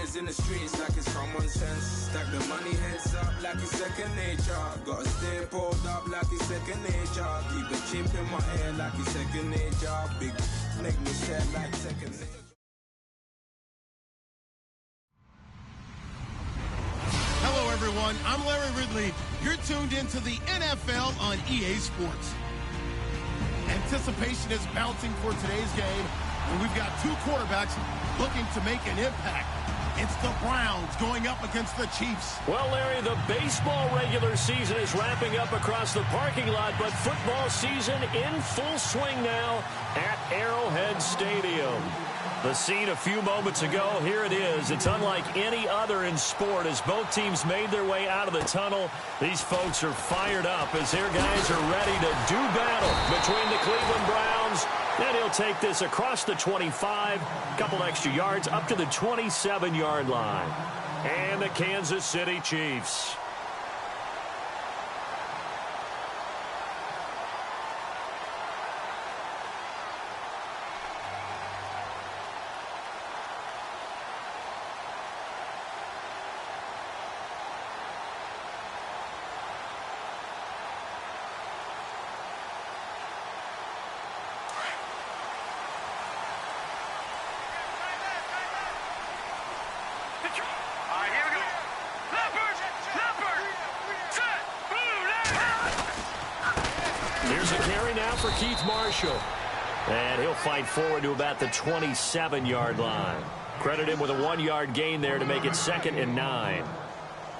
niggas in the streets like it's common sense. Stack the money heads up like it's second nature. Gotta stay pulled up like it's second nature. Keep the chip in my ear like it's second nature. Big make me sad like second nature. Hello, everyone. I'm Larry Ridley. You're tuned into the NFL on EA Sports. Anticipation is mounting for today's game, and we've got two quarterbacks looking to make an impact. It's the Browns going up against the Chiefs. Well, Larry, the baseball regular season is wrapping up across the parking lot, but football season in full swing now at Arrowhead Stadium. The scene a few moments ago, here it is. It's unlike any other in sport as both teams made their way out of the tunnel. These folks are fired up as their guys are ready to do battle between the Cleveland Browns. And he'll take this across the 25, couple extra yards up to the 27-yard line. And the Kansas City Chiefs. Here's a carry now for Keith Marshall. And he'll fight forward to about the 27-yard line. Credit him with a 1-yard gain there to make it 2nd and 9.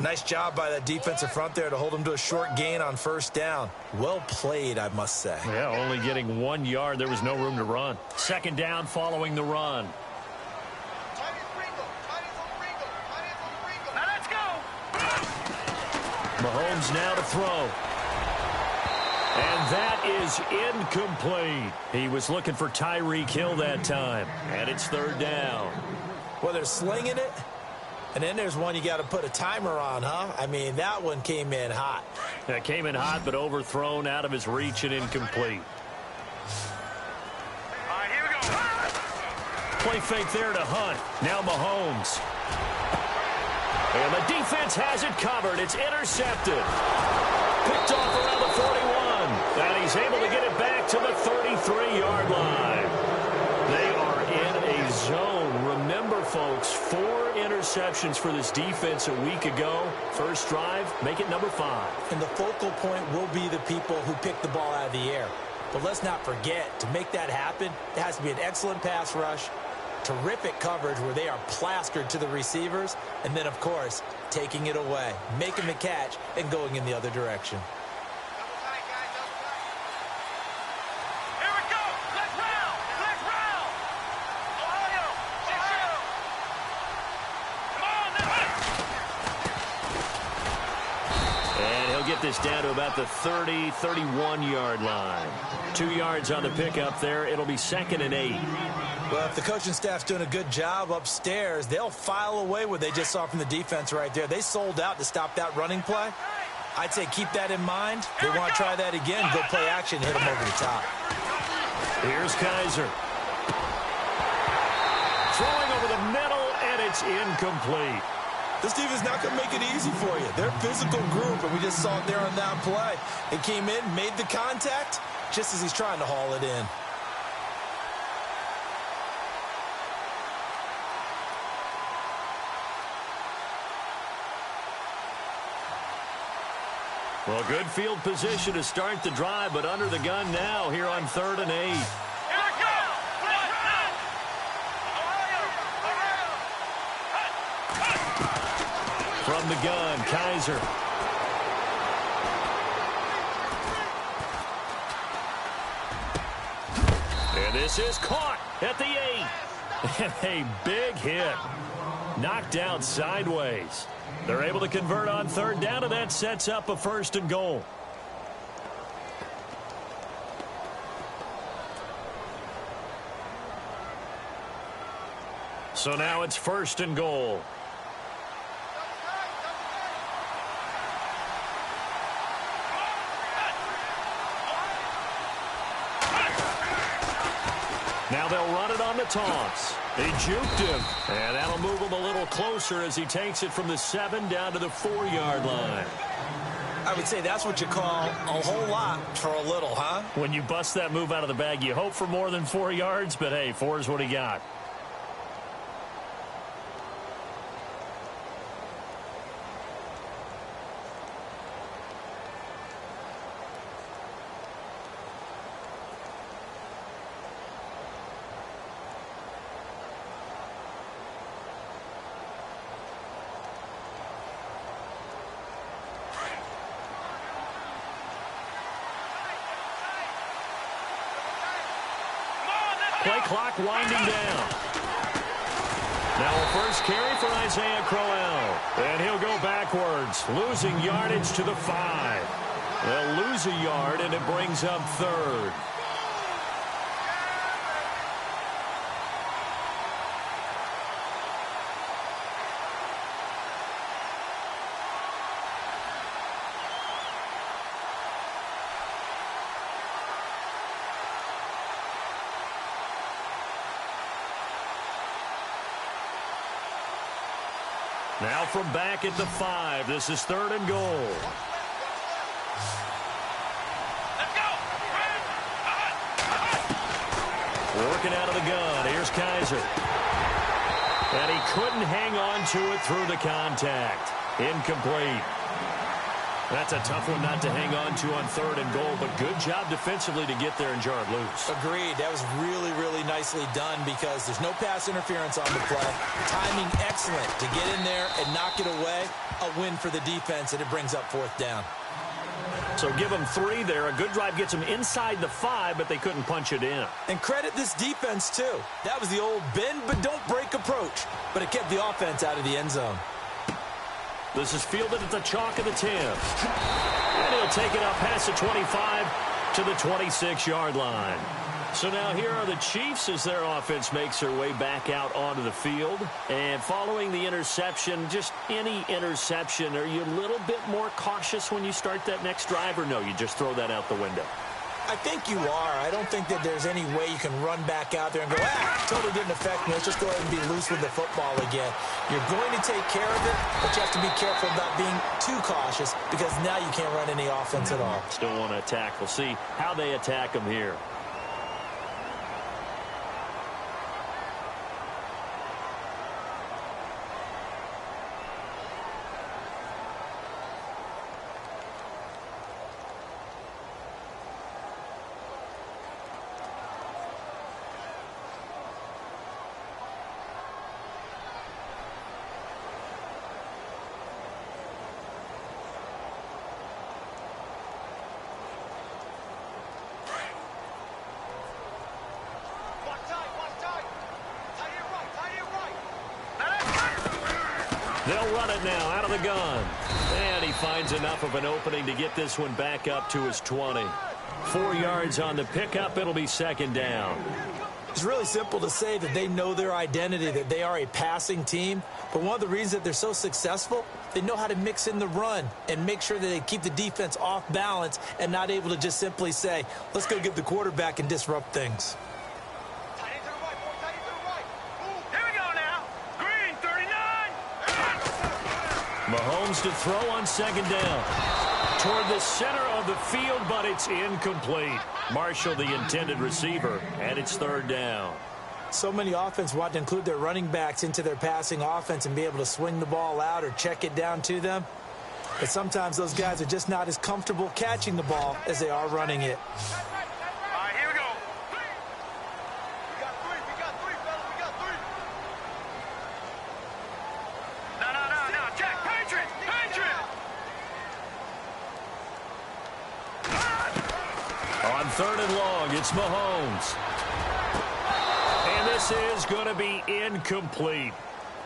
Nice job by that defensive front there to hold him to a short gain on first down. Well played, I must say. Yeah, only getting 1 yard. There was no room to run. 2nd down following the run. Now let's go. Mahomes now to throw. And that is incomplete. He was looking for Tyreek Hill that time. And it's 3rd down. Well, they're slinging it. And then there's one you got to put a timer on, huh? I mean, that one came in hot. That came in hot, but overthrown, out of his reach and incomplete. All right, here we go. Play fake there to Hunt. Now Mahomes. And the defense has it covered. It's intercepted. Picked off around the 41. And he's able to get it back to the 33-yard line. They are in a zone. Remember, folks, 4 interceptions for this defense a week ago. First drive, make it number 5. And the focal point will be the people who pick the ball out of the air. But let's not forget, to make that happen, it has to be an excellent pass rush, terrific coverage where they are plastered to the receivers, and then, of course, taking it away, making the catch, and going in the other direction. Here we go. Let's round. Let's round. Ohio. Come on. And he'll get this down to about the 30, 31-yard line. 2 yards on the pickup there. It'll be 2nd and 8. Well, if the coaching staff's doing a good job upstairs, they'll file away what they just saw from the defense right there. They sold out to stop that running play. I'd say keep that in mind. If they want to try that again, go play action, hit them over the top. Here's Kaiser. Throwing over the middle, and it's incomplete. This defense not going to make it easy for you. They're a physical group, and we just saw it there on that play. It came in, made the contact, just as he's trying to haul it in. Well, good field position to start the drive, but under the gun now here on 3rd and 8. Here we go. From the gun, Kaiser. And this is caught at the 8. And a big hit. Knocked out sideways. They're able to convert on 3rd down, and that sets up a 1st and goal. So now it's 1st and goal. Now they'll run it on the toss. He juked him, and that'll move him a little closer as he takes it from the 7 down to the 4-yard line. I would say that's what you call a whole lot for a little, huh? When you bust that move out of the bag, you hope for more than 4 yards, but hey, 4 is what he got. Play clock winding down. Now a first carry for Isaiah Crowell. And he'll go backwards, losing yardage to the 5. They'll lose a yard, and it brings up 3rd. Now from back at the 5, this is 3rd and goal. Let's go. Working out of the gun. Here's Kaiser. And he couldn't hang on to it through the contact. Incomplete. That's a tough one not to hang on to on 3rd and goal, but good job defensively to get there and jar it loose. Agreed. That was really, really nicely done because there's no pass interference on the play. Timing excellent to get in there and knock it away. A win for the defense, and it brings up 4th down. So give them 3 there. A good drive gets them inside the 5, but they couldn't punch it in. And credit this defense, too. That was the old bend but don't break approach, but it kept the offense out of the end zone. This is fielded at the chalk of the 10. And he'll take it up past the 25 to the 26-yard line. So now here are the Chiefs as their offense makes their way back out onto the field. And following the interception, just any interception, are you a little bit more cautious when you start that next drive, or no, you just throw that out the window? I think you are. I don't think that there's any way you can run back out there and go, totally didn't affect me. Let's just go ahead and be loose with the football again. You're going to take care of it, but you have to be careful about being too cautious because now you can't run any offense at all. Still want to attack. We'll see how they attack them here. They'll run it now out of the gun. And he finds enough of an opening to get this one back up to his 20. 4 yards on the pickup. It'll be 2nd down. It's really simple to say that they know their identity, that they are a passing team. But one of the reasons that they're so successful, they know how to mix in the run and make sure that they keep the defense off balance and not able to just simply say, let's go get the quarterback and disrupt things. Mahomes to throw on 2nd down. Toward the center of the field, but it's incomplete. Marshall, the intended receiver, and it's 3rd down. So many offense want to include their running backs into their passing offense and be able to swing the ball out or check it down to them. But sometimes those guys are just not as comfortable catching the ball as they are running it. On 3rd and long, it's Mahomes. And this is going to be incomplete.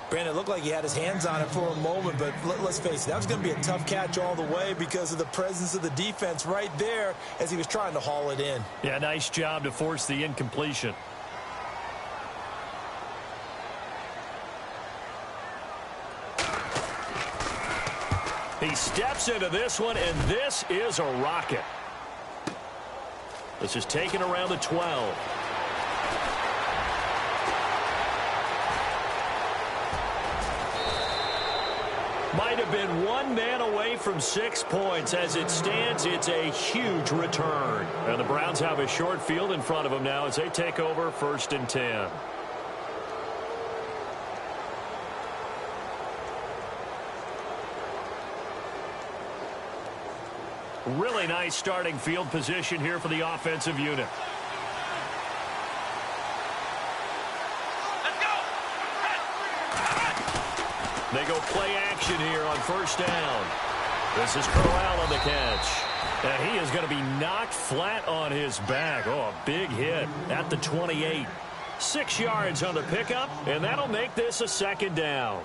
Brandon, it looked like he had his hands on it for a moment, but let's face it, that was going to be a tough catch all the way because of the presence of the defense right there as he was trying to haul it in. Yeah, nice job to force the incompletion. He steps into this one, and this is a rocket. This is taken around the 12. have been one man away from 6 points. As it stands, it's a huge return. And the Browns have a short field in front of them now as they take over 1st and 10. Really nice starting field position here for the offensive unit. Let's go. They go play action here on 1st down. This is Corral on the catch. And he is going to be knocked flat on his back. Oh, a big hit at the 28. 6 yards on the pickup, and that'll make this a 2nd down.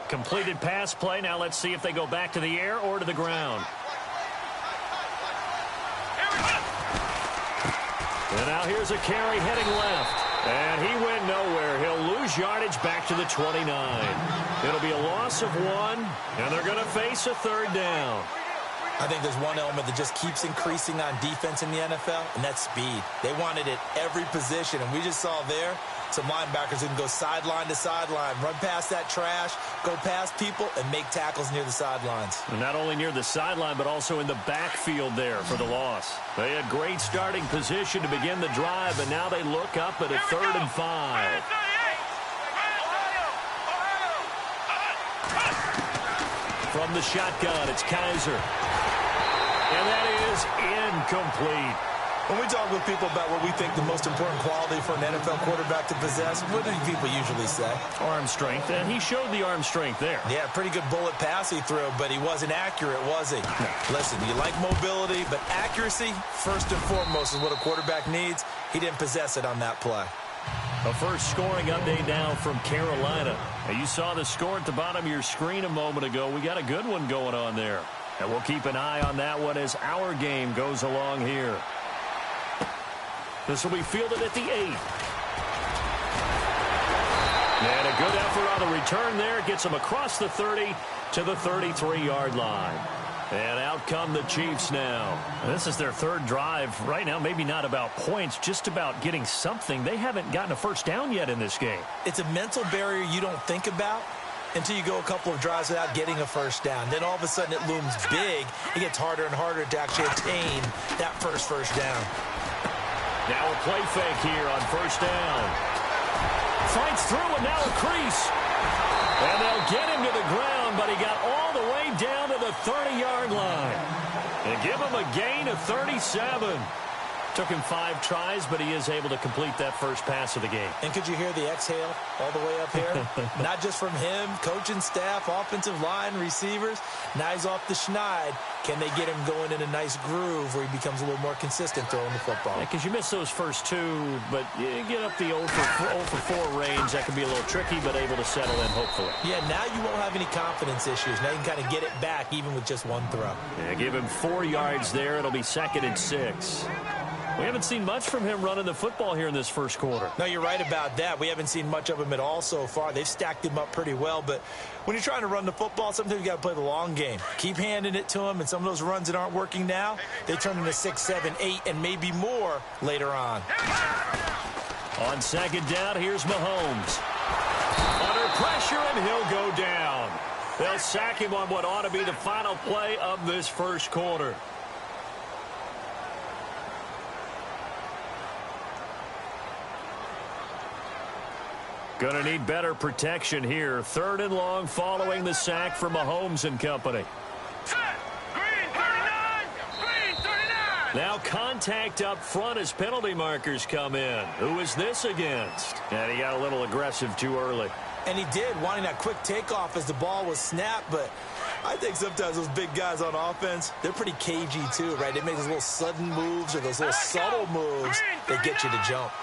Completed pass play. Now let's see if they go back to the air or to the ground. And now here's a carry heading left. And he went nowhere. He'll lose yardage back to the 29. It'll be a loss of 1, and they're going to face a 3rd down. I think there's one element that just keeps increasing on defense in the NFL, and that's speed. They want it at every position, and we just saw there some linebackers who can go sideline to sideline, run past that trash, go past people, and make tackles near the sidelines. And not only near the sideline, but also in the backfield there for the loss. They had great starting position to begin the drive, but now they look up at a 3rd and 5. From the shotgun, it's Kaiser. And that is incomplete. When we talk with people about what we think the most important quality for an NFL quarterback to possess, what do people usually say? Arm strength, and he showed the arm strength there. Yeah, pretty good bullet pass he threw, but he wasn't accurate, was he? No. Listen, you like mobility, but accuracy, first and foremost, is what a quarterback needs. He didn't possess it on that play. A first scoring update now from Carolina. Now, you saw the score at the bottom of your screen a moment ago. We got a good one going on there. And we'll keep an eye on that one as our game goes along here. This will be fielded at the 8. And a good effort on the return there. Gets them across the 30 to the 33-yard line. And out come the Chiefs now. This is their 3rd drive right now. Maybe not about points, just about getting something. They haven't gotten a first down yet in this game. It's a mental barrier you don't think about until you go a couple of drives without getting a first down. Then all of a sudden it looms big. It gets harder and harder to actually attain that first down. Now a play fake here on 1st down. Fights through and now a crease. And they'll get him to the ground, but he got all the way down to the 30-yard line. And give him a gain of 37. Took him 5 tries, but he is able to complete that first pass of the game. And could you hear the exhale all the way up here? Not just from him, coaching staff, offensive line, receivers. Now he's off the schneid. Can they get him going in a nice groove where he becomes a little more consistent throwing the football? Because you miss those first 2, but you get up the 0 for 4 range. That can be a little tricky, but able to settle in, hopefully. Yeah, now you won't have any confidence issues. Now you can kind of get it back even with just 1 throw. Yeah, give him 4 yards there. It'll be 2nd and 6. We haven't seen much from him running the football here in this first quarter. No, you're right about that. We haven't seen much of him at all so far. They've stacked him up pretty well, but when you're trying to run the football, sometimes you got to play the long game. Keep handing it to him, and some of those runs that aren't working now, they turn into 6, 7, 8, and maybe more later on. On 2nd down, here's Mahomes. Under pressure, and he'll go down. They'll sack him on what ought to be the final play of this first quarter. Going to need better protection here. 3rd and long following the sack for Mahomes and company. Green 39! Green 39! Now contact up front as penalty markers come in. Who is this against? And he got a little aggressive too early. And he did, wanting that quick takeoff as the ball was snapped, but I think sometimes those big guys on offense, they're pretty cagey too, right? They make those little sudden moves or those little subtle moves that get you to jump.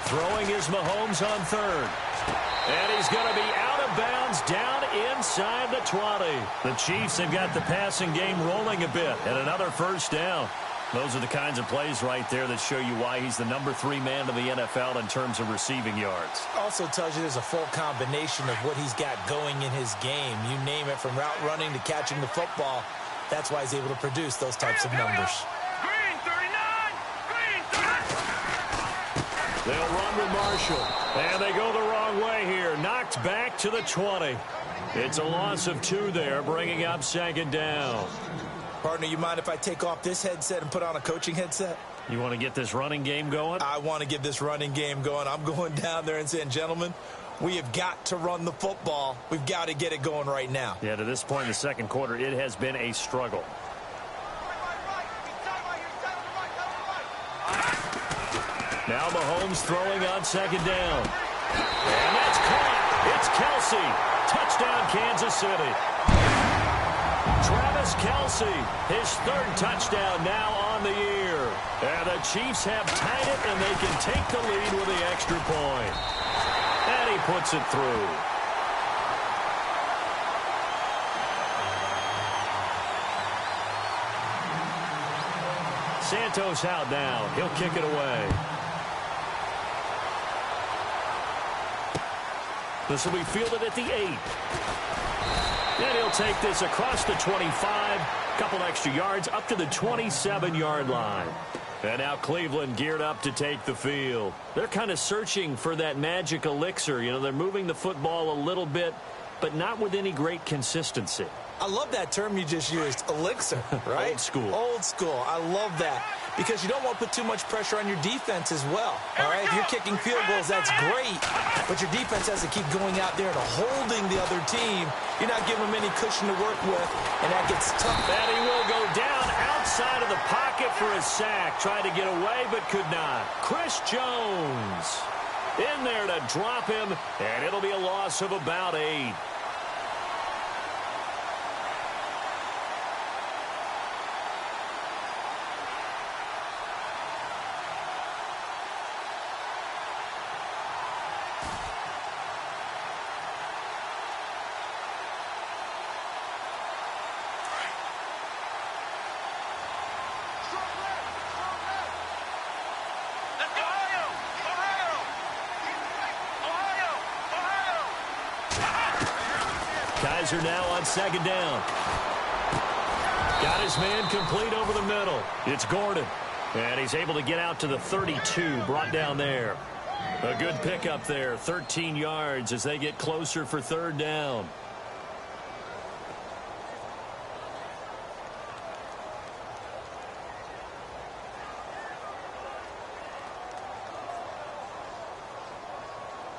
Throwing is Mahomes on 3rd. And he's going to be out of bounds down inside the 20. The Chiefs have got the passing game rolling a bit. And another first down. Those are the kinds of plays right there that show you why he's the number 3 man in the NFL in terms of receiving yards. Also tells you there's a full combination of what he's got going in his game. You name it, from route running to catching the football. That's why he's able to produce those types of numbers. Marshall. And they go the wrong way here. Knocked back to the 20. It's a loss of 2 there, bringing up 2nd down. Partner, you mind if I take off this headset and put on a coaching headset? You want to get this running game going? I want to get this running game going. I'm going down there and saying, gentlemen, we have got to run the football. We've got to get it going right now. Yeah, to this point in the second quarter, it has been a struggle. Now Mahomes throwing on 2nd down. And that's caught. It's Kelsey. Touchdown, Kansas City. Travis Kelsey, his 3rd touchdown now on the year. And the Chiefs have tied it, and they can take the lead with the extra point. And he puts it through. Santos out now. He'll kick it away. This will be fielded at the 8. And he'll take this across the 25. Couple extra yards up to the 27-yard line. And now Cleveland geared up to take the field. They're kind of searching for that magic elixir. You know, they're moving the football a little bit, but not with any great consistency. I love that term you just used, elixir, right? Old school. Old school. I love that because you don't want to put too much pressure on your defense as well. All right, if you're kicking field goals, that's great, but your defense has to keep going out there and holding the other team. You're not giving them any cushion to work with, and that gets tough. And he will go down outside of the pocket for a sack. Tried to get away, but could not. Chris Jones in there to drop him, and it'll be a loss of about 8. Kaiser now on 2nd down. Got his man complete over the middle. It's Gordon. And he's able to get out to the 32, brought down there. A good pickup there, 13 yards as they get closer for 3rd down.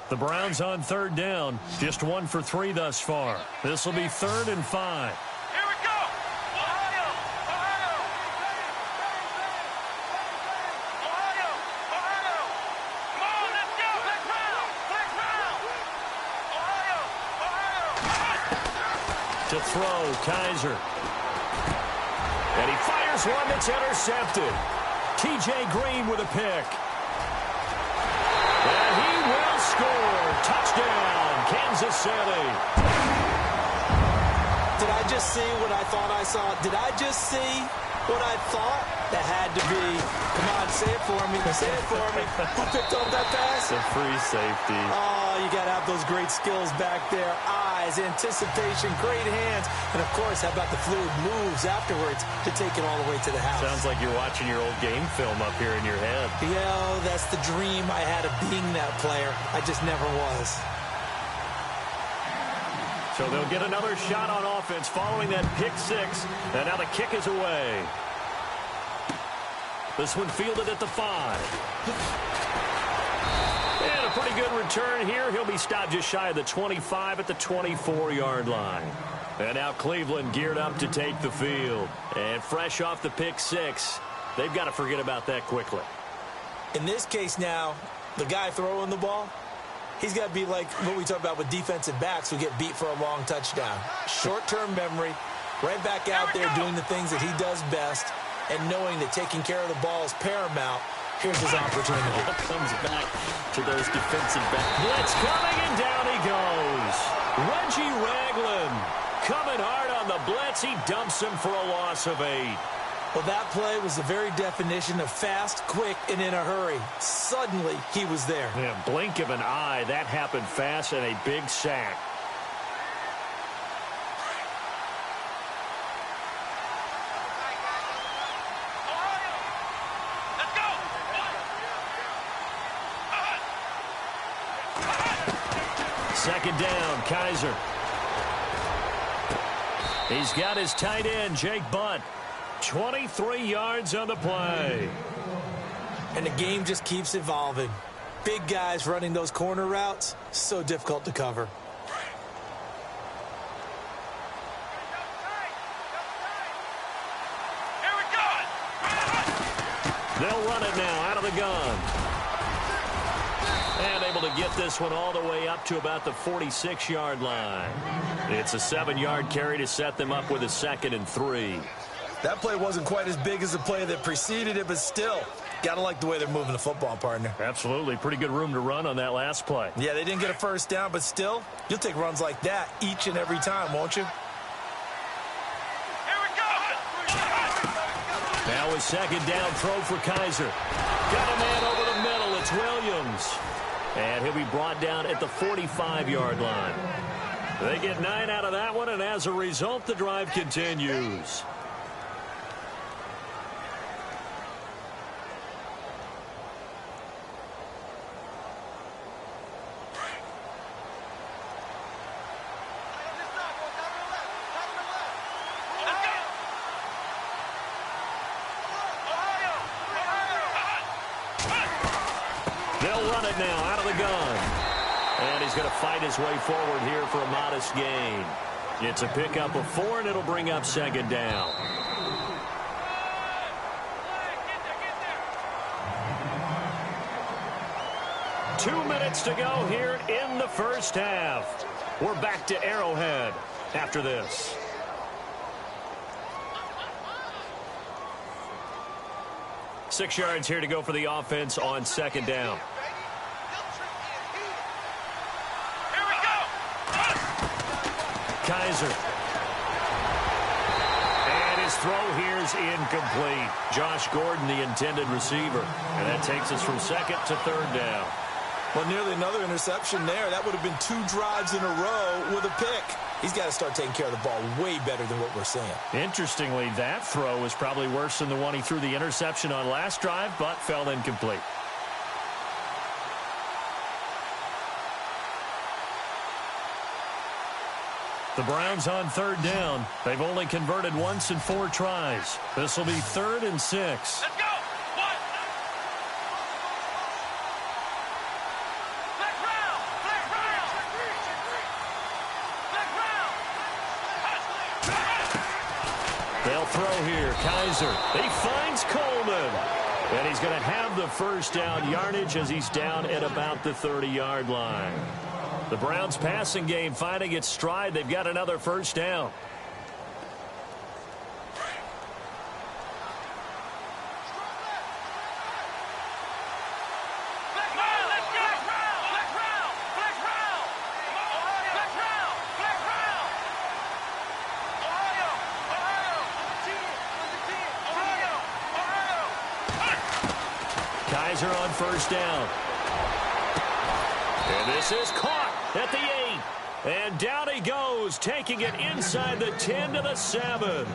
The Browns on 3rd down. Just 1 for 3 thus far. This will be 3rd and 5. Here we go. Ohio. Ohio. Ohio. Ohio. Come on, let's go. Next round. Next round. Ohio. Ohio. To throw, Kaiser. And he fires one that's intercepted. T.J. Green with a pick. And he will score. Touchdown, Kansas City. Did I just see what I thought I saw? Did I just see what I thought? That had to be. Come on, say it for me. Say it for me. Who picked up that pass? The free safety. Oh, you got to have those great skills back there. Eyes, anticipation, great hands. And, of course, how about the fluid moves afterwards to take it all the way to the house? Sounds like you're watching your old game film up here in your head. Yeah, that's the dream I had of being that player. I just never was. So they'll get another shot on offense following that pick 6. And now the kick is away. This one fielded at the 5. And a pretty good return here. He'll be stopped just shy of the 25 at the 24-yard line. And now Cleveland geared up to take the field. And fresh off the pick 6, they've got to forget about that quickly. In this case now, the guy throwing the ball, he's got to be like what we talk about with defensive backs who get beat for a long touchdown. Short-term memory, right back out there doing the things that he does best, and knowing that taking care of the ball is paramount. Here's his opportunity. Comes back to those defensive backs. Blitz coming, and down he goes. Reggie Ragland coming hard on the blitz. He dumps him for a loss of 8. Well, that play was the very definition of fast, quick, and in a hurry. Suddenly, he was there. Yeah, blink of an eye. That happened fast, and a big sack. Second down, Kaiser. He's got his tight end, Jake Butt. 23 yards on the play. And the game just keeps evolving. Big guys running those corner routes, so difficult to cover. They'll run it now out of the gun. And able to get this one all the way up to about the 46-yard line. It's a 7-yard carry to set them up with a 2nd and 3. That play wasn't quite as big as the play that preceded it, but still, gotta like the way they're moving the football, partner. Absolutely. Pretty good room to run on that last play. Yeah, they didn't get a first down, but still, you'll take runs like that each and every time, won't you? Now a second down throw for Kaiser. Got a man over the middle. It's Williams. And he'll be brought down at the 45-yard line. They get 9 out of that one, and as a result, the drive continues. They'll run it now out of the gun. And he's going to fight his way forward here for a modest gain. It's a pickup of 4, and it'll bring up second down. Two minutes to go here in the first half. We're back to Arrowhead after this. Six yards here to go for the offense on second down. Here we go. Kaiser. And his throw here is incomplete. Josh Gordon, the intended receiver. And that takes us from second to third down. Well, nearly another interception there. That would have been 2 drives in a row with a pick. He's got to start taking care of the ball way better than what we're seeing. Interestingly, that throw was probably worse than the one he threw the interception on last drive, but fell incomplete. The Browns on third down. They've only converted once in 4 tries. This will be 3rd and 6. Let's go. One. Black round. Black round. Black round. They'll throw here. Kaiser. He finds Coleman. And he's going to have the first down yardage as he's down at about the 30-yard line. The Browns passing game finding its stride. They've got another first down. Kaiser on first down. And this is caught at the 8. And down he goes, taking it inside the 10 to the 7.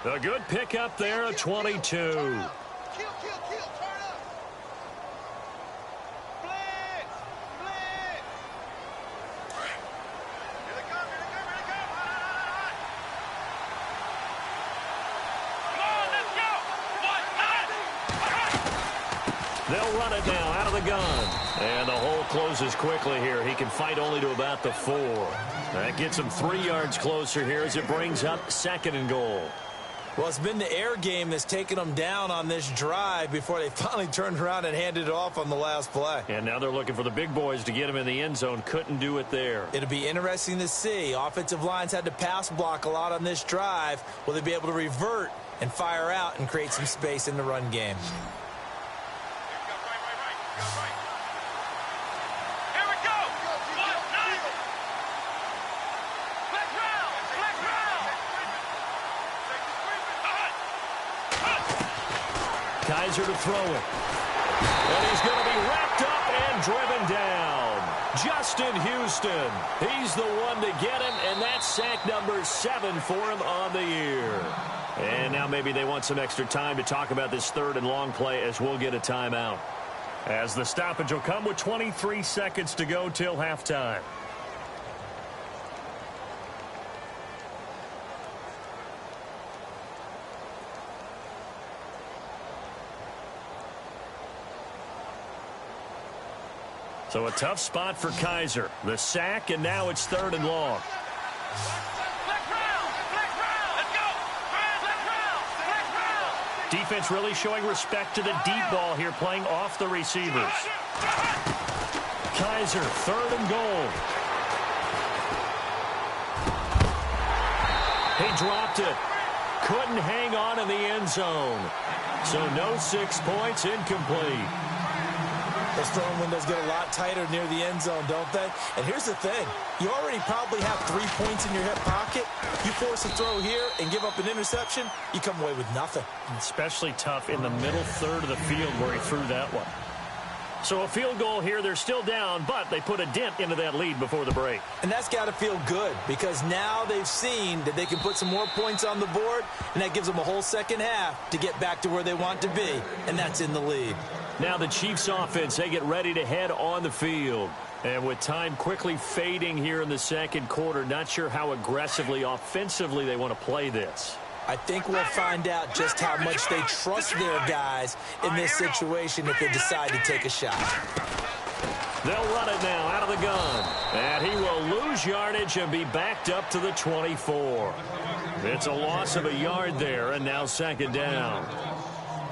A good pickup there of 22. Kill, turn up. Blitz. Here they come. Come on, let's go. They'll run it now out of the gun. And the hole closes quickly here. He can fight only to about the 4. That gets him 3 yards closer here as it brings up 2nd and goal. Well, it's been the air game that's taken them down on this drive before they finally turned around and handed it off on the last play. And now they're looking for the big boys to get him in the end zone. Couldn't do it there. It'll be interesting to see. Offensive lines had to pass block a lot on this drive. Will they be able to revert and fire out and create some space in the run game? Kaiser to throw it. And he's going to be wrapped up and driven down. Justin Houston. He's the one to get him, and that's sack number 7 for him on the year. And now maybe they want some extra time to talk about this 3rd and long play as we'll get a timeout. As the stoppage will come with 23 seconds to go till halftime. So a tough spot for Kaiser. The sack, and now it's 3rd and long. Defense really showing respect to the deep ball here, playing off the receivers. Kaiser, 3rd and goal. He dropped it. Couldn't hang on in the end zone. So no 6 points, incomplete. Those throwing windows get a lot tighter near the end zone, don't they? And here's the thing. You already probably have 3 points in your hip pocket. You force a throw here and give up an interception, you come away with nothing. Especially tough in the middle third of the field where he threw that one. So a field goal here. They're still down, but they put a dent into that lead before the break. And that's got to feel good because now they've seen that they can put some more points on the board, and that gives them a whole second half to get back to where they want to be, and that's in the lead. Now the Chiefs offense, they get ready to head on the field. And with time quickly fading here in the second quarter, not sure how aggressively, offensively they want to play this. I think we'll find out just how much they trust their guys in this situation if they decide to take a shot. They'll run it now out of the gun. And he will lose yardage and be backed up to the 24. It's a loss of a yard there, and now 2nd down.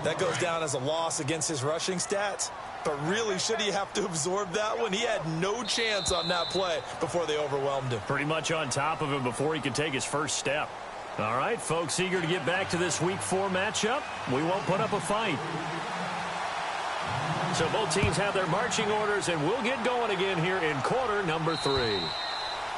That goes down as a loss against his rushing stats. But really, should he have to absorb that one? He had no chance on that play before they overwhelmed him. Pretty much on top of him before he could take his first step. All right, folks, eager to get back to this Week 4 matchup. We won't put up a fight. So both teams have their marching orders, and we'll get going again here in quarter number 3.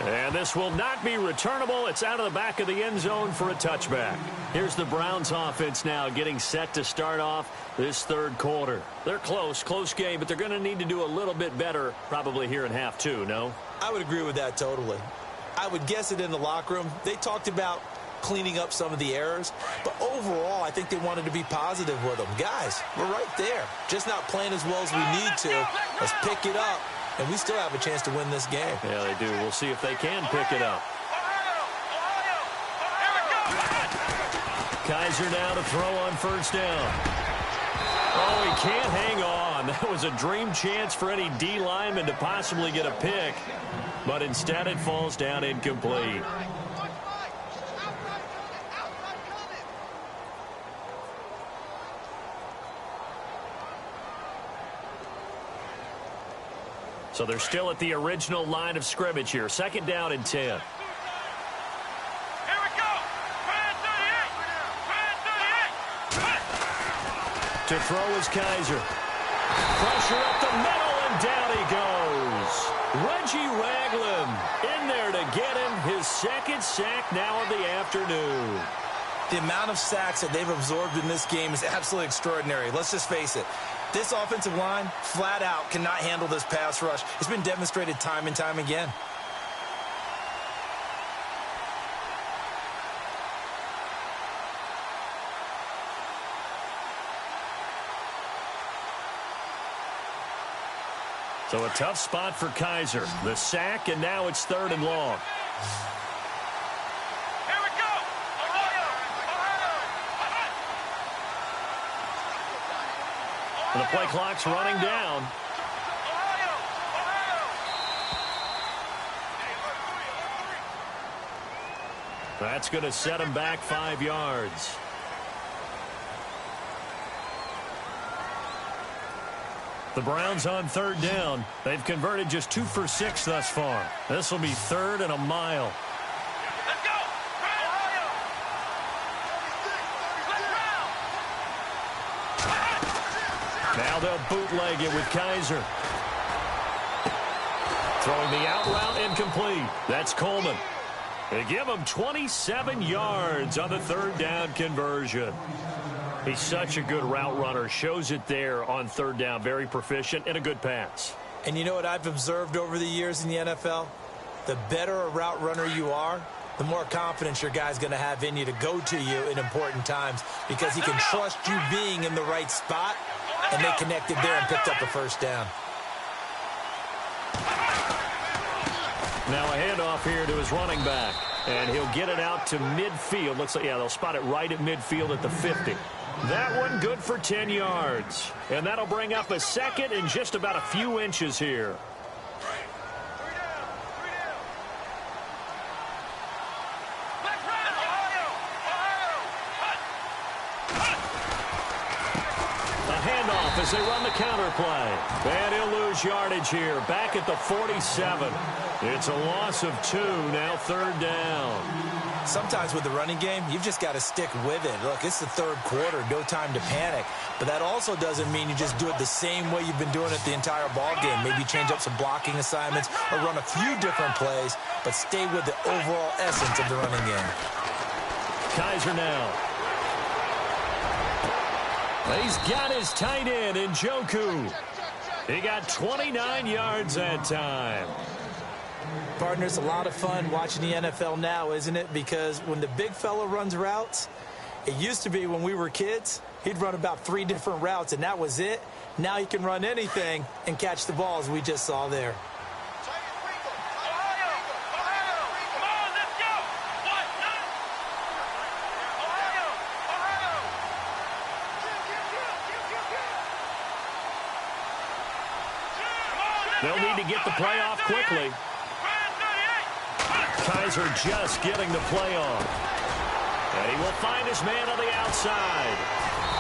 And this will not be returnable. It's out of the back of the end zone for a touchback. Here's the Browns offense now getting set to start off this 3rd quarter. They're close game, but they're going to need to do a little bit better probably here in half 2, no? I would agree with that totally. I would guess it in the locker room. They talked about cleaning up some of the errors, but overall I think they wanted to be positive with them. Guys, we're right there, just not playing as well as we need to. Let's pick it up, and we still have a chance to win this game. Yeah, they do. We'll see if they can pick it up. Kaiser now to throw on 1st down. Oh, he can't hang on. That was a dream chance for any D lineman to possibly get a pick, but instead it falls down incomplete. So they're still at the original line of scrimmage here. 2nd down and 10. Here we go. To throw is Kaiser. Pressure up the middle, and down he goes. Reggie Ragland in there to get him his 2nd sack now of the afternoon. The amount of sacks that they've absorbed in this game is absolutely extraordinary. Let's just face it. This offensive line, flat out, cannot handle this pass rush. It's been demonstrated time and time again. So a tough spot for Kaiser. The sack, and now it's 3rd and long. The play clock's running down. That's going to set him back 5 yards. The Browns on 3rd down. They've converted just 2 for 6 thus far. This will be 3rd and a mile. Let's go. Now they'll bootleg it with Kaiser. Throwing the out route incomplete. That's Coleman. They give him 27 yards on the 3rd down conversion. He's such a good route runner. Shows it there on 3rd down. Very proficient and a good pass. And you know what I've observed over the years in the NFL? The better a route runner you are, the more confidence your guy's going to have in you to go to you in important times because he can trust you being in the right spot, and they connected there and picked up the 1st down. Now a handoff here to his running back, and he'll get it out to midfield. Looks like, yeah, they'll spot it right at midfield at the 50. That one good for 10 yards. And that'll bring up a second and just about a few inches here. As they run the counter play. And he'll lose yardage here. Back at the 47. It's a loss of 2. Now 3rd down. Sometimes with the running game, you've just got to stick with it. Look, it's the 3rd quarter. No time to panic. But that also doesn't mean you just do it the same way you've been doing it the entire ball game. Maybe change up some blocking assignments or run a few different plays, but stay with the overall essence of the running game. Kaiser now. He's got his tight end in Njoku. He got 29 yards that time. Partners, a lot of fun watching the NFL now, isn't it? Because when the big fella runs routes, it used to be when we were kids, he'd run about 3 different routes, and that was it. Now he can run anything and catch the ball, as we just saw there. They'll need to get the play off quickly. Kaiser just getting the play off. And he will find his man on the outside.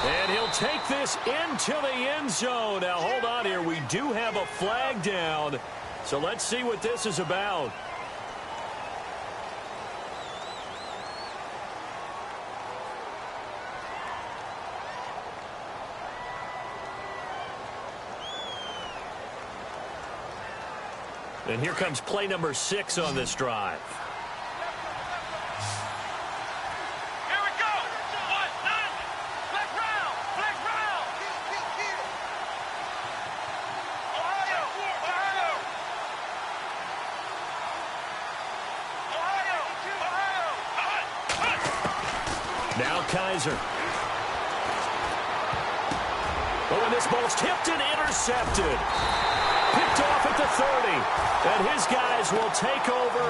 And he'll take this into the end zone. Now, hold on here. We do have a flag down. So let's see what this is about. And here comes play number 6 on this drive. Here we go. Flag round. Ohio. Now Kaiser. Oh, and this ball's tipped and intercepted. Picked off at the 30. And his guys will take over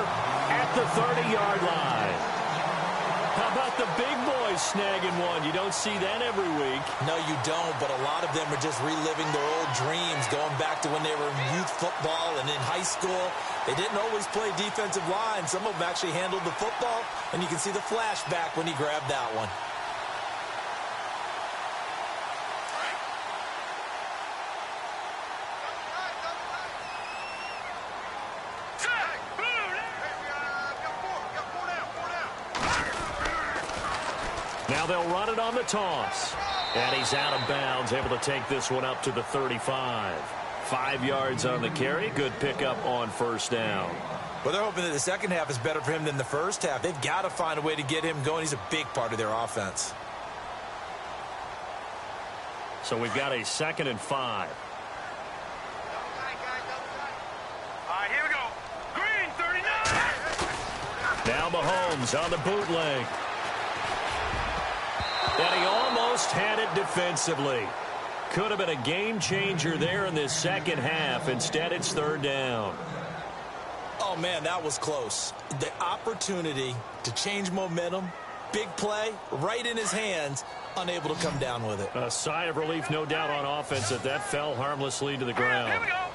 at the 30-yard line. How about the big boys snagging one? You don't see that every week. No, you don't, but a lot of them are just reliving their old dreams, going back to when they were in youth football and in high school. They didn't always play defensive line. Some of them actually handled the football, and you can see the flashback when he grabbed that one. Now they'll run it on the toss. And he's out of bounds, able to take this one up to the 35. 5 yards on the carry. Good pickup on 1st down. Well, they're hoping that the second half is better for him than the first half. They've got to find a way to get him going. He's a big part of their offense. So we've got a 2nd and 5. All right, here we go. Green, 39. Now Mahomes on the bootleg. And he almost had it defensively. Could have been a game changer there in this second half. Instead, it's 3rd down. Oh, man, that was close. The opportunity to change momentum, big play, right in his hands, unable to come down with it. A sigh of relief, no doubt, on offense that fell harmlessly to the ground. Here we go.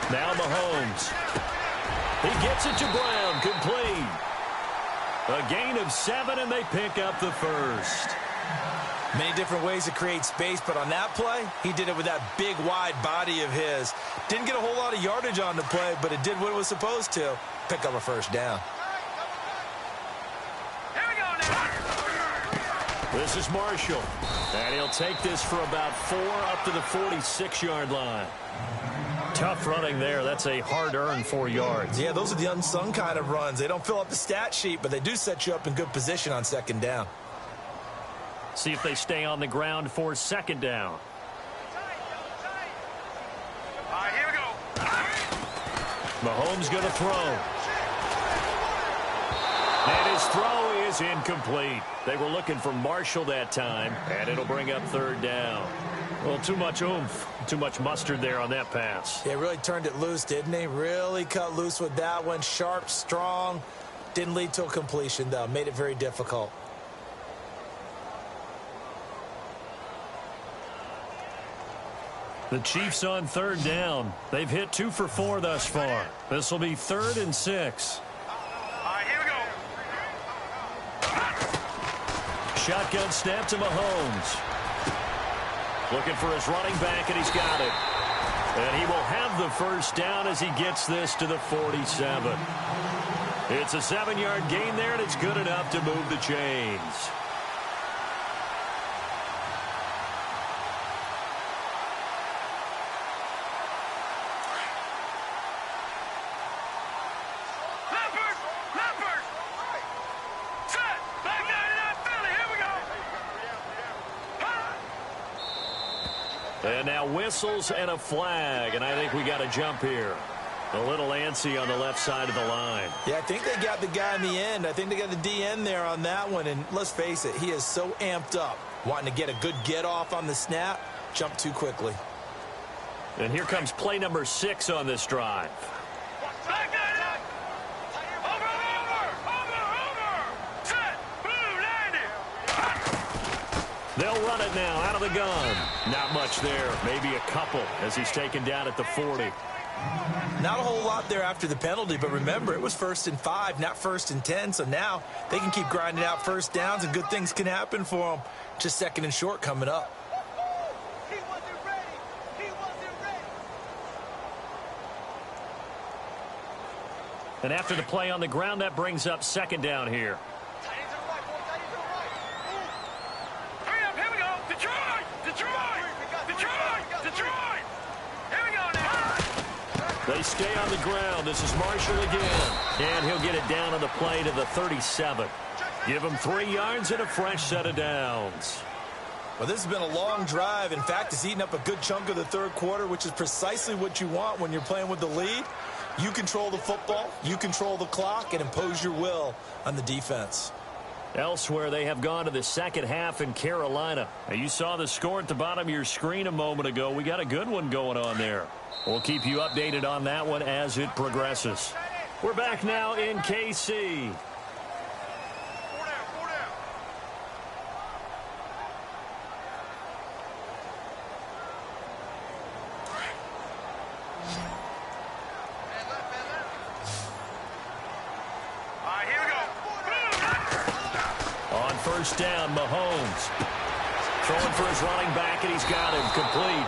Now Mahomes. He gets it to Brown, complete. A gain of 7, and they pick up the 1st. Many different ways to create space, but on that play, he did it with that big, wide body of his. Didn't get a whole lot of yardage on the play, but it did what it was supposed to. Pick up a 1st down. Here we go now. This is Marshall. And he'll take this for about 4 up to the 46-yard line. Tough running there. That's a hard-earned 4 yards. Yeah, those are the unsung kind of runs. They don't fill up the stat sheet, but they do set you up in good position on 2nd down. See if they stay on the ground for 2nd down. All right, here we go. Mahomes going to throw. And his throw is incomplete. They were looking for Marshall that time, and it'll bring up 3rd down. Well, too much oomph, too much mustard there on that pass. Yeah, really turned it loose, didn't he? Really cut loose with that one. Sharp, strong. Didn't lead to a completion, though. Made it very difficult. The Chiefs on third down. They've hit 2 for 4 thus far. This will be 3rd and 6. All right, here we go. Shotgun snap to Mahomes. Looking for his running back, and he's got it. And he will have the first down as he gets this to the 47. It's a 7-yard gain there, and it's good enough to move the chains. And now whistles and a flag, and I think we got a jump here. A little antsy on the left side of the line. Yeah, I think they got the guy in the end. I think they got the DN there on that one, and let's face it, he is so amped up, wanting to get a good get-off on the snap, jump too quickly. And here comes play number 6 on this drive. They'll run it now out of the gun. Not much there. Maybe a couple as he's taken down at the 40. Not a whole lot there after the penalty, but remember, it was 1st and 5, not 1st and 10, so now they can keep grinding out first downs and good things can happen for them. Just 2nd and short coming up. He wasn't ready. He wasn't ready. And after the play on the ground, that brings up 2nd down here. They stay on the ground. This is Marshall again. And he'll get it down on the play to the 37. Give him 3 yards and a fresh set of downs. Well, this has been a long drive. In fact, it's eaten up a good chunk of the 3rd quarter, which is precisely what you want when you're playing with the lead. You control the football, you control the clock, and impose your will on the defense. Elsewhere, they have gone to the 2nd half in Carolina. Now, you saw the score at the bottom of your screen a moment ago. We got a good one going on there. We'll keep you updated on that one as it progresses. We're back now in KC. On 1st down, Mahomes. Throwing for his running back, and he's got him complete.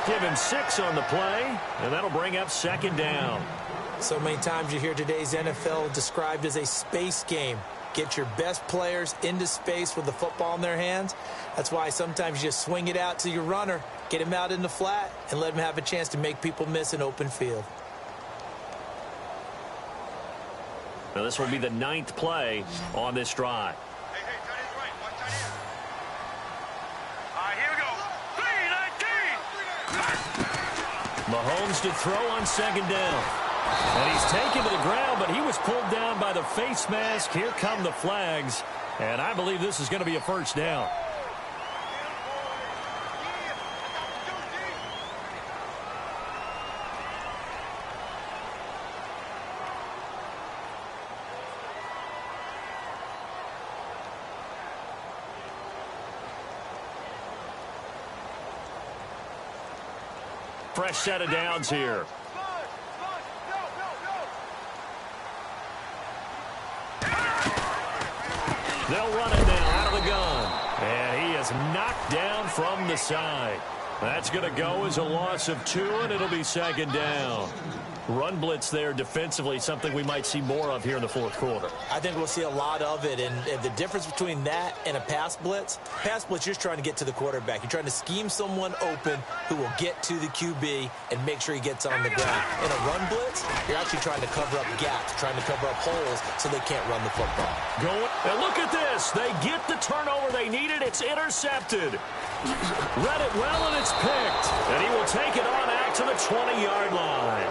Give him 6 on the play, and that'll bring up 2nd down. So many times you hear today's NFL described as a space game. Get your best players into space with the football in their hands. That's why sometimes you just swing it out to your runner, get him out in the flat, and let him have a chance to make people miss an open field. Now this will be the 9th play on this drive. Mahomes to throw on 2nd down. And he's taken to the ground, but he was pulled down by the face mask. Here come the flags. And I believe this is going to be a 1st down. Fresh set of downs here. They'll run it now out of the gun. And he is knocked down from the side. That's going to go as a loss of 2, and it'll be 2nd down. Run blitz there defensively, something we might see more of here in the 4th quarter. I think we'll see a lot of it, and the difference between that and a pass blitz, you're just trying to get to the quarterback. You're trying to scheme someone open who will get to the QB and make sure he gets on the ground. In a run blitz, you're actually trying to cover up gaps, trying to cover up holes so they can't run the football. And look at this. They get the turnover they needed. It's intercepted. Read it well, and it's picked. And he will take it on out to the 20-yard line.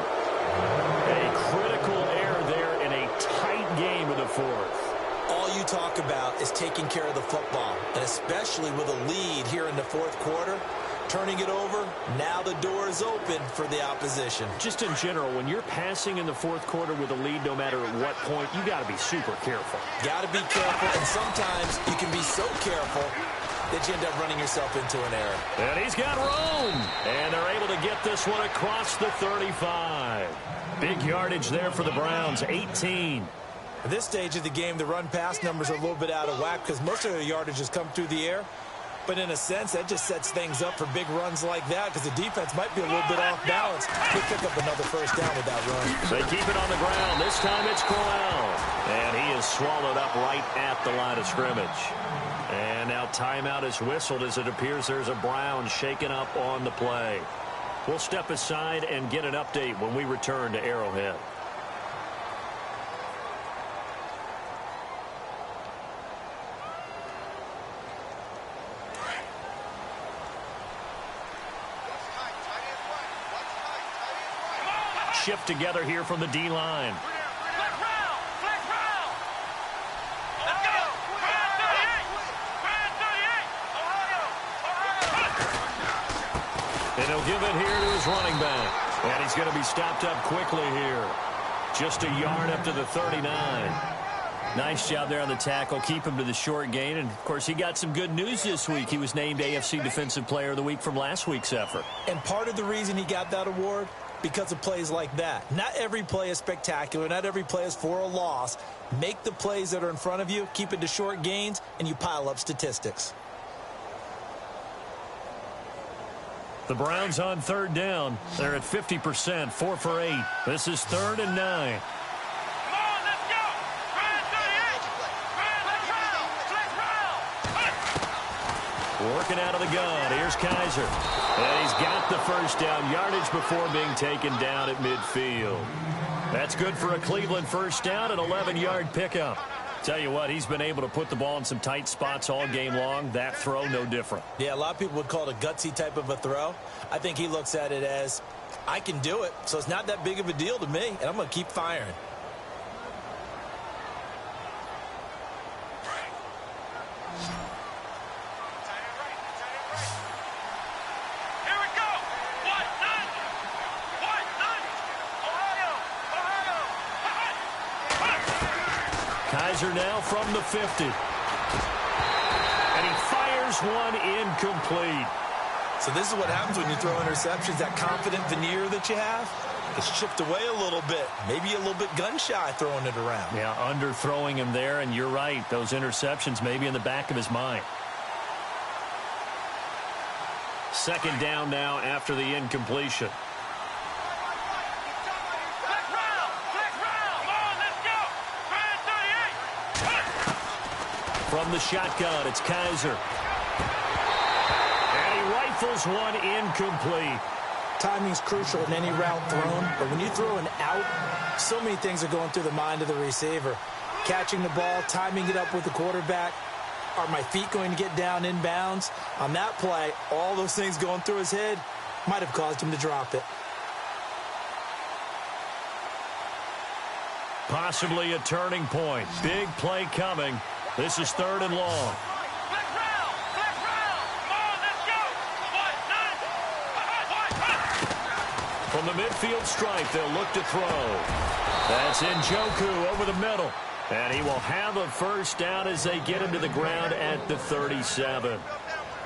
A critical error there in a tight game of the 4th. All you talk about is taking care of the football, and especially with a lead here in the 4th quarter, turning it over, now the door is open for the opposition. Just in general, when you're passing in the 4th quarter with a lead, no matter at what point, you got to be super careful. Got to be careful, and sometimes you can be so careful that you end up running yourself into an error. And he's got room. And they're able to get this one across the 35. Big yardage there for the Browns, 18. At this stage of the game, the run-pass numbers are a little bit out of whack because most of their yardage has come through the air. But in a sense, that just sets things up for big runs like that because the defense might be a little bit off balance. They pick up another first down with that run. They keep it on the ground. This time it's Corral. And he is swallowed up right at the line of scrimmage. And now timeout is whistled as it appears there's a Brown shaken up on the play. We'll step aside and get an update when we return to Arrowhead. Shift together here from the D-line. And he'll give it here to his running back. And he's going to be stopped up quickly here. Just a yard up to the 39. Nice job there on the tackle. Keep him to the short gain. And, of course, he got some good news this week. He was named AFC Defensive Player of the Week from last week's effort. And part of the reason he got that award, because of plays like that. Not every play is spectacular. Not every play is for a loss. Make the plays that are in front of you, keep it to short gains, and you pile up statistics. The Browns on third down. They're at 50%, 4 for 8. This is 3rd and 9. Working out of the gun. Here's Kaiser. And he's got the first down. Yardage before being taken down at midfield. That's good for a Cleveland first down, an 11-yard pickup. Tell you what, he's been able to put the ball in some tight spots all game long. That throw, no different. Yeah, a lot of people would call it a gutsy type of a throw. I think he looks at it as, I can do it, so it's not that big of a deal to me, and I'm going to keep firing. Kaiser now from the 50. And he fires one incomplete. So this is what happens when you throw interceptions. That confident veneer that you have, it's chipped away a little bit. Maybe a little bit gun-shy throwing it around. Yeah, underthrowing him there, and you're right. Those interceptions may be in the back of his mind. Second down now after the incompletion. From the shotgun, it's Kaiser. And he rifles one incomplete. Timing's crucial in any route thrown, but when you throw an out, so many things are going through the mind of the receiver. Catching the ball, timing it up with the quarterback. Are my feet going to get down inbounds? On that play, all those things going through his head might have caused him to drop it. Possibly a turning point. Big play coming. This is 3rd and long. From the midfield stripe, they'll look to throw. That's Njoku over the middle. And he will have a first down as they get him to the ground at the 37.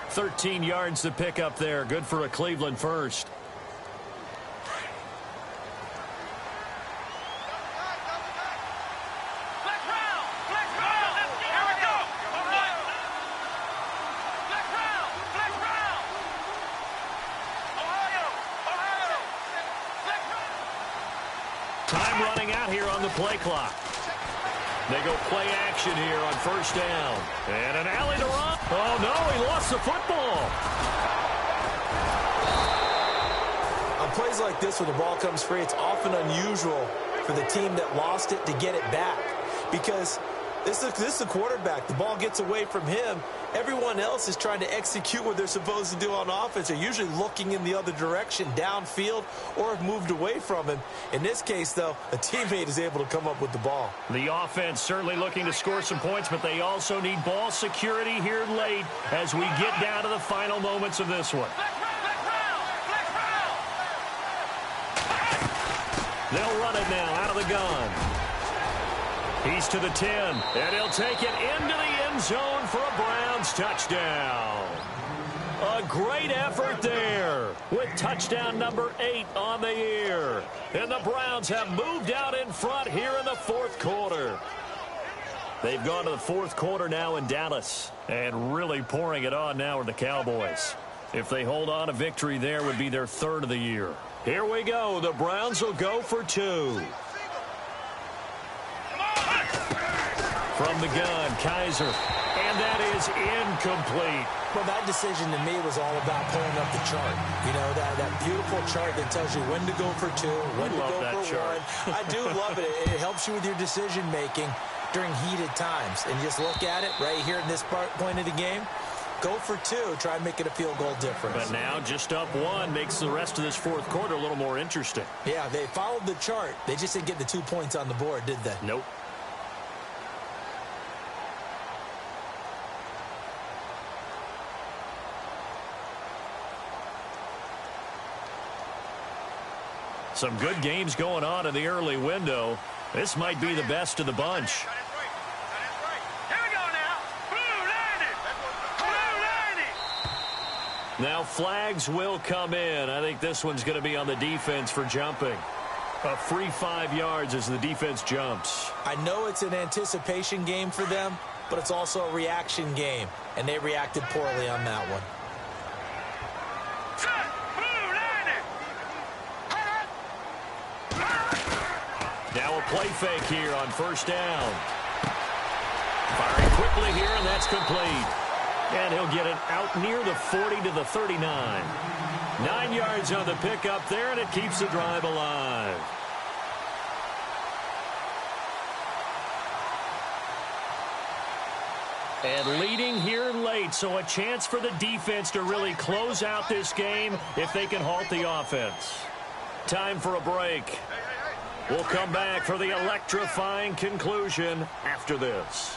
13 yards to pick up there. Good for a Cleveland first. Time running out here on the play clock. They go play action here on first down. And an alley to run. Oh, no, he lost the football. On plays like this where the ball comes free, it's often unusual for the team that lost it to get it back. Because this is the quarterback. The ball gets away from him. Everyone else is trying to execute what they're supposed to do on offense. They're usually looking in the other direction, downfield, or have moved away from him. In this case, though, a teammate is able to come up with the ball. The offense certainly looking to score some points, but they also need ball security here late as we get down to the final moments of this one. They'll run it now out of the gun. He's to the 10, and he'll take it into the end end zone for a Browns touchdown. A great effort there with touchdown number 8 on the year. And the Browns have moved out in front here in the fourth quarter. They've gone to the fourth quarter now in Dallas, and really pouring it on now are the Cowboys. If they hold on, a victory there would be their 3rd of the year. Here we go. The Browns will go for 2. From the gun, Kaiser. And that is incomplete. Well, that decision to me was all about pulling up the chart. You know, that beautiful chart that tells you when to go for 2, when to go for chart. 1. I do love it. It helps you with your decision-making during heated times. And just look at it right here in this point of the game. Go for 2. Try and make it a field goal difference. But now just up 1 makes the rest of this fourth quarter a little more interesting. Yeah, they followed the chart. They just didn't get the 2 points on the board, did they? Nope. Some good games going on in the early window. This might be the best of the bunch. Here we go now. Blue 90. Now flags will come in. I think this one's going to be on the defense for jumping. A free 5 yards as the defense jumps. I know it's an anticipation game for them, but it's also a reaction game, and they reacted poorly on that one. Now a play fake here on first down. Firing quickly here, and that's complete. And he'll get it out near the 40 to the 39. 9 yards on the pickup there, and it keeps the drive alive. And leading here late, so a chance for the defense to really close out this game if they can halt the offense. Time for a break. We'll come back for the electrifying conclusion after this.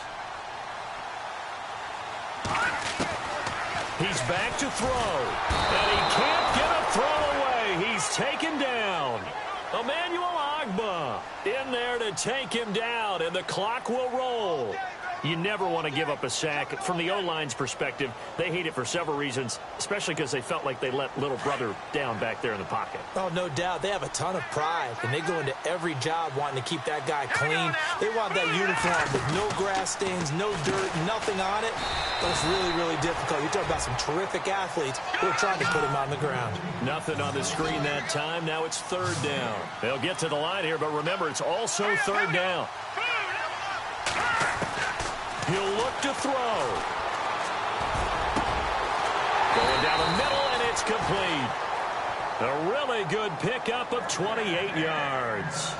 He's back to throw, and he can't get a throw away. He's taken down. Emmanuel Ogbah in there to take him down, and the clock will roll. You never want to give up a sack. From the O-line's perspective, they hate it for several reasons, especially because they felt like they let little brother down back there in the pocket. Oh, no doubt. They have a ton of pride, and they go into every job wanting to keep that guy clean. They want that uniform with no grass stains, no dirt, nothing on it. That's really, really difficult. You're talking about some terrific athletes who are trying to put him on the ground. Nothing on the screen that time. Now it's 3rd down. They'll get to the line here, but remember, it's also 3rd down. He'll look to throw. Going down the middle, and it's complete. A really good pickup of 28 yards.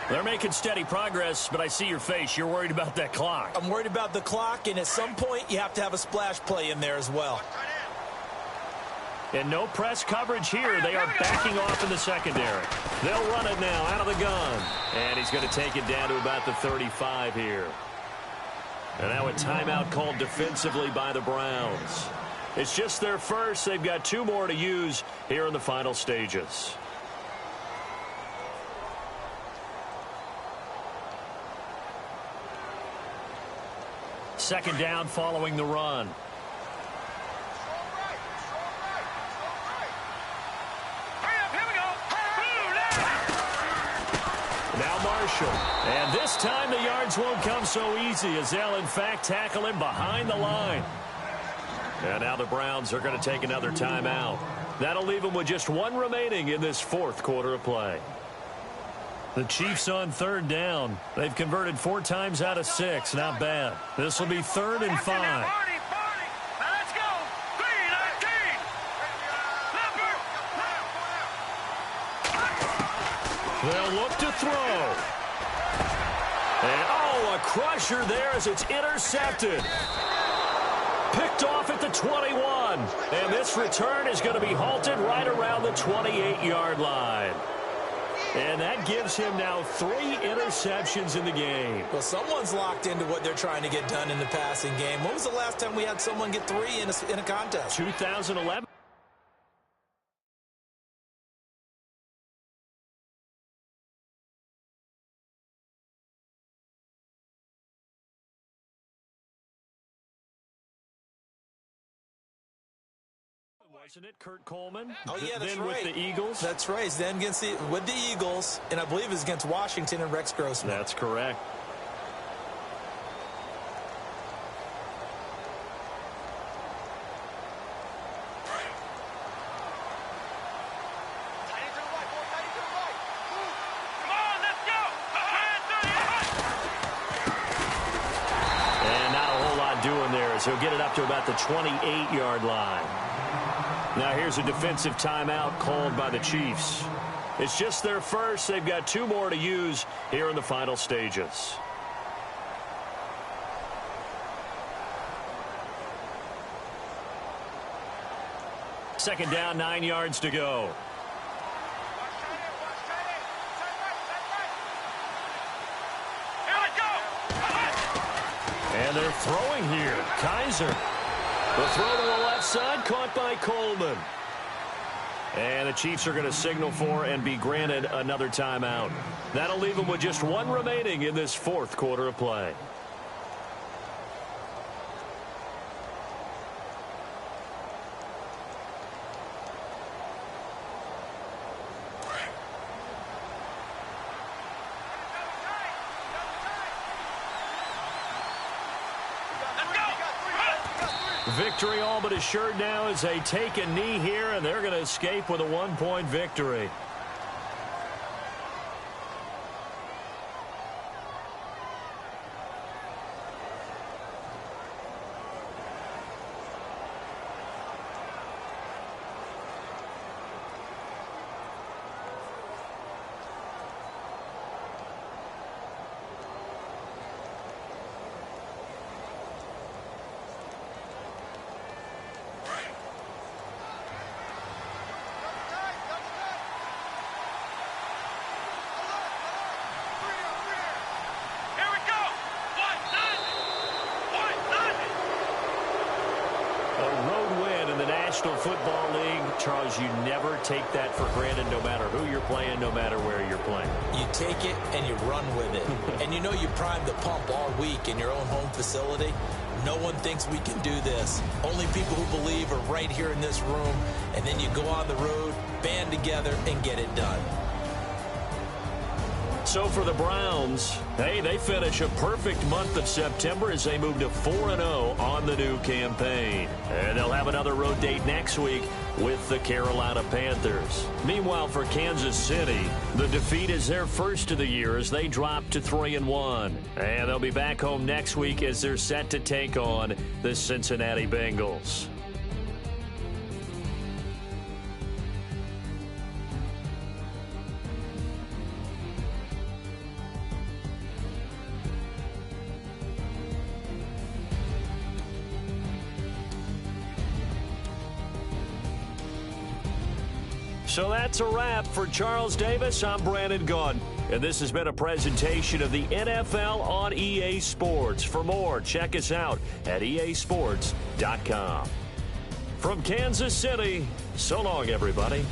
They're making steady progress, but I see your face. You're worried about that clock. I'm worried about the clock, and at some point, you have to have a splash play in there as well. And no press coverage here. They are backing off in the secondary. They'll run it now out of the gun. And he's going to take it down to about the 35 here. And now a timeout called defensively by the Browns. It's just their first. They've got 2 more to use here in the final stages. Second down following the run. Now Marshall. And this time the yards won't come so easy as they'll, in fact, tackle him behind the line. And now the Browns are going to take another timeout. That'll leave them with just 1 remaining in this fourth quarter of play. The Chiefs on 3rd down. They've converted 4 times out of 6. Not bad. This will be 3rd and 5. They'll look to throw. And, oh, a crusher there as it's intercepted. Picked off at the 21. And this return is going to be halted right around the 28-yard line. And that gives him now 3 interceptions in the game. Well, someone's locked into what they're trying to get done in the passing game. When was the last time we had someone get 3 in a contest? 2011. Wasn't it Kurt Coleman? Oh, yeah, that's then right. with the Eagles? That's right. Then with the Eagles, and I believe it was against Washington and Rex Grossman. That's correct. He'll get it up to about the 28-yard line. Now here's a defensive timeout called by the Chiefs. It's just their first. They've got 2 more to use here in the final stages. Second down, 9 yards to go. And they're throwing here. Kaiser. The throw to the left side, caught by Coleman. And the Chiefs are going to signal for and be granted another timeout. That'll leave them with just 1 remaining in this 4th quarter of play. Victory all but assured now as they take a knee here, and they're going to escape with a 1-point victory. National Football League, Charles, you never take that for granted no matter who you're playing, no matter where you're playing. You take it and you run with it. And you know you primed the pump all week in your own home facility. No one thinks we can do this. Only people who believe are right here in this room. And then you go on the road, band together, and get it done. So for the Browns, hey, they finish a perfect month of September as they move to 4-0 on the new campaign. And they'll have another road date next week with the Carolina Panthers. Meanwhile, for Kansas City, the defeat is their first of the year as they drop to 3-1. And they'll be back home next week as they're set to take on the Cincinnati Bengals. So that's a wrap. For Charles Davis, I'm Brandon Gunn. And this has been a presentation of the NFL on EA Sports. For more, check us out at easports.com. From Kansas City, so long, everybody.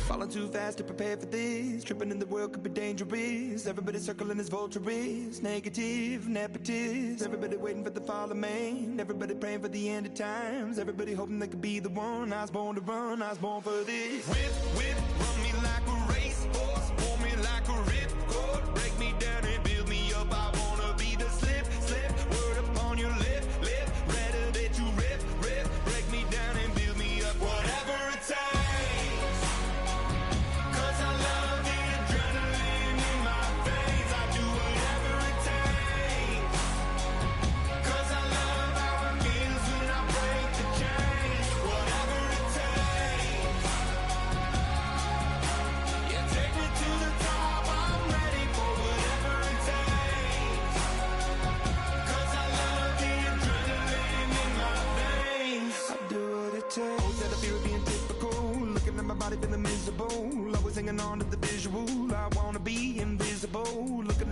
Falling too fast to prepare for this. Tripping in the world could be dangerous. Everybody circling as vultures. Negative, nepotist. Everybody waiting for the fall of man. Everybody praying for the end of times. Everybody hoping they could be the one. I was born to run, I was born for this. Whip, whip, run me like a racehorse. Pull me like a ripcord.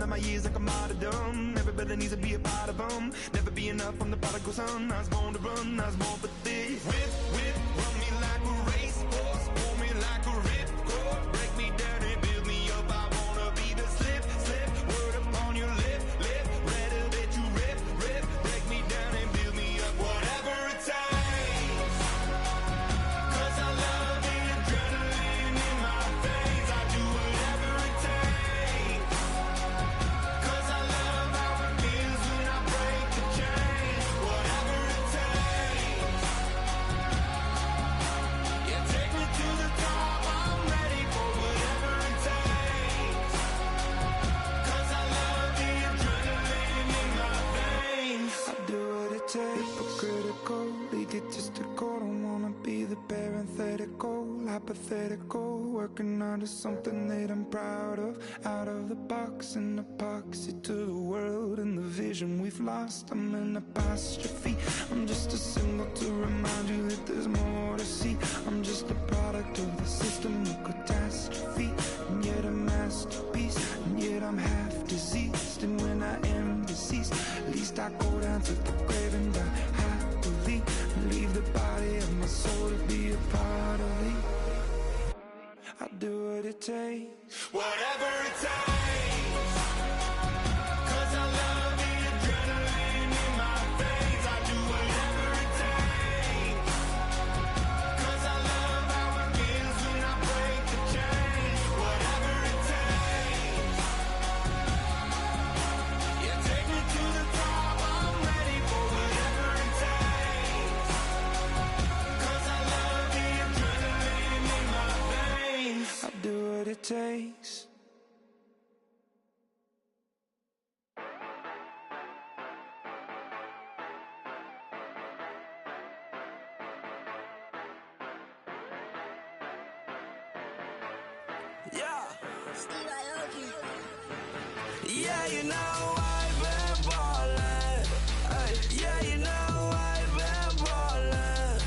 of my years like a martyrdom. Everybody needs to be a part of them. Never be enough, I'm the prodigal son. I was born to run, I was born for this. Whip, whip, run me like a racehorse, pull me like a ripcord, break me down and build me up. I wanna be the slip, slip, word upon your lip, lip, rather that you rip, rip, break me down and build me up. Whatever it takes, 'cause I love the adrenaline in my veins. I do whatever it takes, 'cause I love how it feels when I break the chains. Whatever it takes, yeah, take me to the top. I'm ready for whatever it takes, 'cause I love the adrenaline in my veins. I do what it takes, but critical, egotistical. Don't wanna be the parenthetical, hypothetical, working out of something that I'm proud of. Out of the box, an epoxy to the world and the vision we've lost. I'm an apostrophe, I'm just a symbol to remind you that there's more to see. I'm just a product of the system of catastrophe, and yet a masterpiece, and yet I'm half diseased. And when I am deceased, at least I go down to the grave and die happily, and leave the body of my soul to be a part of me. I do what it takes, whatever it takes, 'cause I love the adrenaline in my veins. I do whatever it takes, 'cause I love how it feels when I break the chains. Whatever it takes, yeah, take me to the top. I'm ready for whatever it takes, 'cause I love the adrenaline in my veins. I do what it takes. Yeah. Yeah, you know I've been ballin'. Ay, yeah, you know I've been ballin'.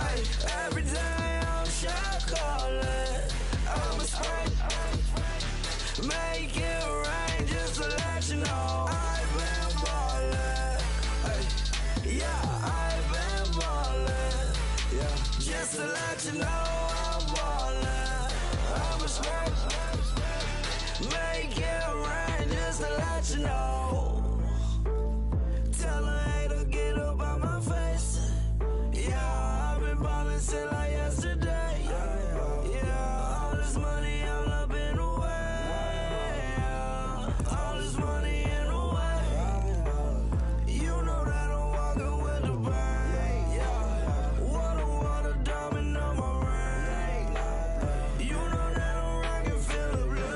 Ay, every day I'm shot callin'. I'm a spray, make it rain just to let you know I've been ballin'. Ay, yeah, I've been ballin'. Yeah, just to let you know I'm ballin'. I'm a spray, make it rain just to let you know. Tell a hater get up out my face. Yeah, I've been ballin' since like yesterday. Yeah, all this money all up in the way. All this money in the way. You know that I'm walking with the bank. Yeah, water diamond on my ring. You know that I'm rockin' feel the blue.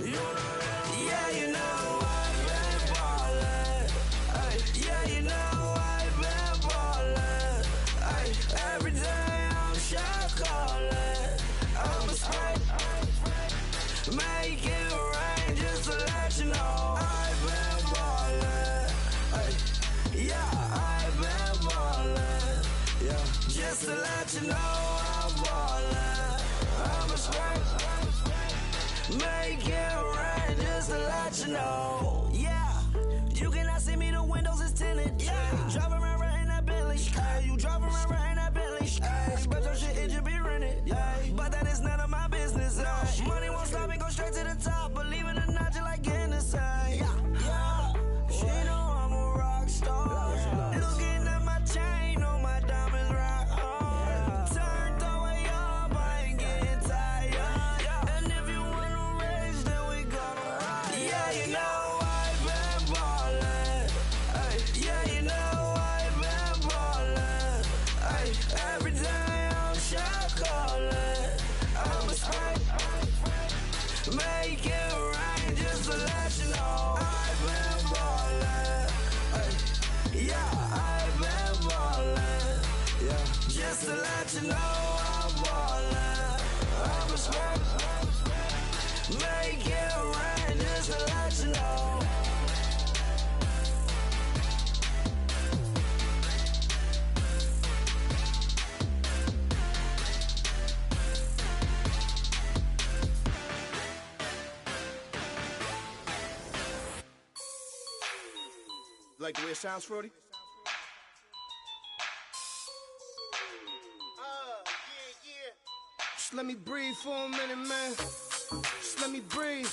You know that, yeah, you know I've been ballin'. Ay, yeah, you know I've been ballin'. Ay, every day I'm shot callin'. I'm a spray, make it rain just to let you know I've been ballin'. Ay, yeah, I've been ballin'. Yeah, just to let you know I'm ballin'. I'm a spray, make it rain just to let you know. Yeah, you cannot see me, the windows is tinted. Yeah, drive around right in that Bentley. Ay, you drive around right in that Bentley. Ay, but your shit, it just be rented. Ay, but that is none of my business. Ay, money won't stop me, go straight to the top. Believe it or not, you like getting the same. Yeah, she know I'm a rock star. Looking at my chain, on my diamonds rock hard. Turned all the way up, I ain't getting tired. And if you wanna race, then we gonna ride. Yeah, you know Like the way it sounds, Fruity? Just let me breathe for a minute, man. Just let me breathe.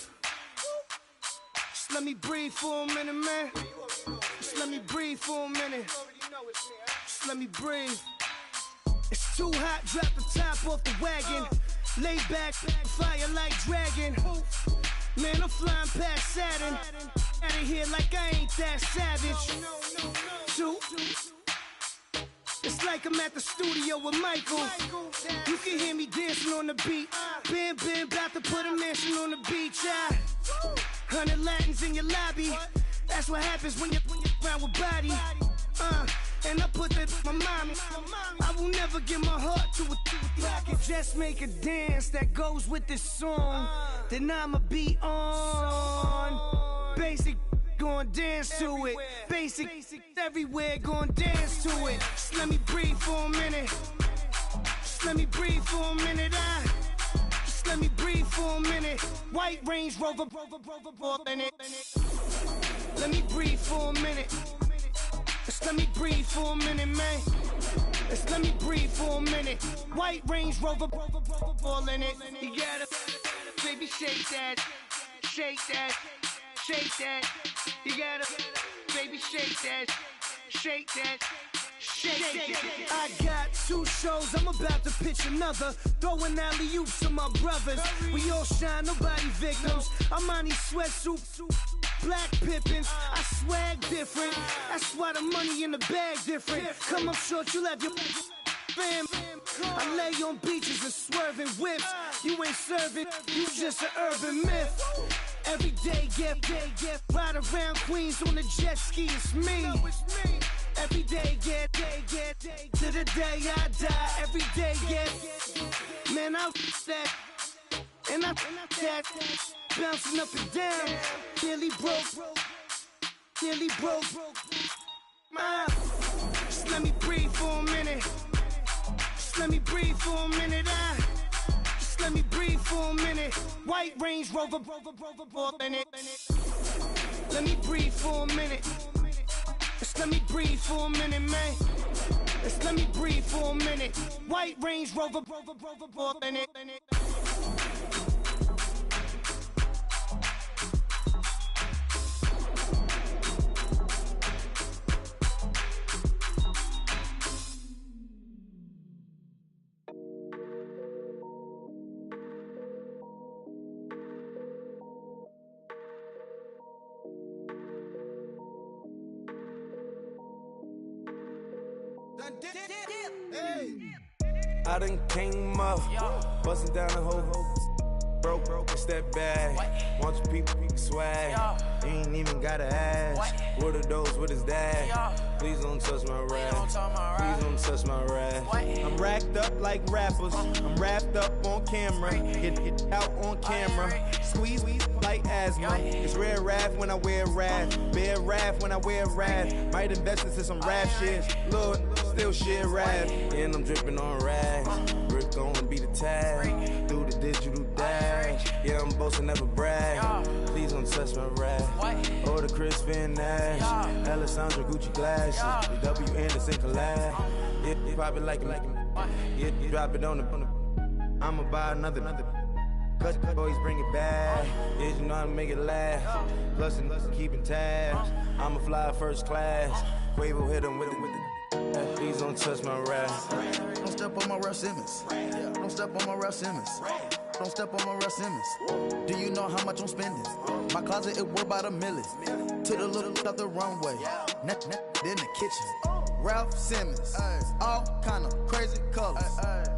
Just let me breathe for a minute, man. Just let me breathe for a minute. Just let me breathe. It's too hot, drop the top off the wagon. Lay back, fire like dragon. Man, I'm flying past Saturn. Out of here like I ain't that savage. Two. It's like I'm at the studio with Michael. You can hear me dancing on the beat. Bam, about to put a mansion on the beach. 100 Latins in your lobby. That's what happens when you're around with body. And I put that my mommy. I will never give my heart to it. If I could just make a dance that goes with this song, then I'ma be on. Basic, gon' dance to it. Basic, everywhere, gon' dance to it. Just let me breathe for a minute. Just let me breathe for a minute. Just let me breathe for a minute. White Range Rover, in it. Let me breathe for a minute. Just let me breathe for a minute, man. Just let me breathe for a minute. White Range Rover, ball in it. You gotta, baby, shake that, shake that, shake that. You gotta, baby, shake that, shake that. Shake. I got 2 shows, I'm about to pitch another. Throwing alley-oops to my brothers. We all shine, nobody victims. I'm on these sweatsuits, black Pippins. I swag different. That's why the money in the bag different. Come up short, you'll have your fam. I lay on beaches and swerving whips. You ain't serving, you just an urban myth. Every day, get ride around Queens on the jet ski, it's me. Every day, get to the day I die. Every day, get, man, I that, and I that, bouncing up and down, nearly broke. Just let me breathe for a minute. Just let me breathe for a minute. Just let me breathe for a minute. White Range Rover, in it. Let me breathe for a minute. Just let me breathe for a minute, man. Just let me breathe for a minute. White Range Rover, in it. I done came up, bustin' down the whole broke, it's that bad. Want your people swag, you ain't even gotta ask. What are those, what is that? Please don't touch my rap, please don't touch my rap. I'm racked up like rappers, I'm wrapped up on camera. Get out on camera, squeeze like asthma. It's rare wrath when I wear wrath, bare wrath when I wear wrath. Might invest into some rap shit, Lord, still shit rap. And I'm dripping on rags, Rick gon' be the tag. Do the digital dash, yeah, I'm boasting, never brag. Please don't touch my rap, or the Chris Finn ass. Alessandra Gucci glasses, the W Anderson collab. Yeah, you pop it like it, yeah, you drop it on the. I'ma buy another. Cut boys bring it back. Yeah, you know how to make it last. Plus and keeping tabs. I'ma fly first class. Quavo hit him with it. Please don't touch my rap. Don't step on my Ralph Simmons. Don't step on my Ralph Simmons. Don't step on my Ralph Simmons. Do you know how much I'm spending? My closet, it worth by the millions. To the little of the runway. In the kitchen. Ralph Simmons. All kind of crazy colors.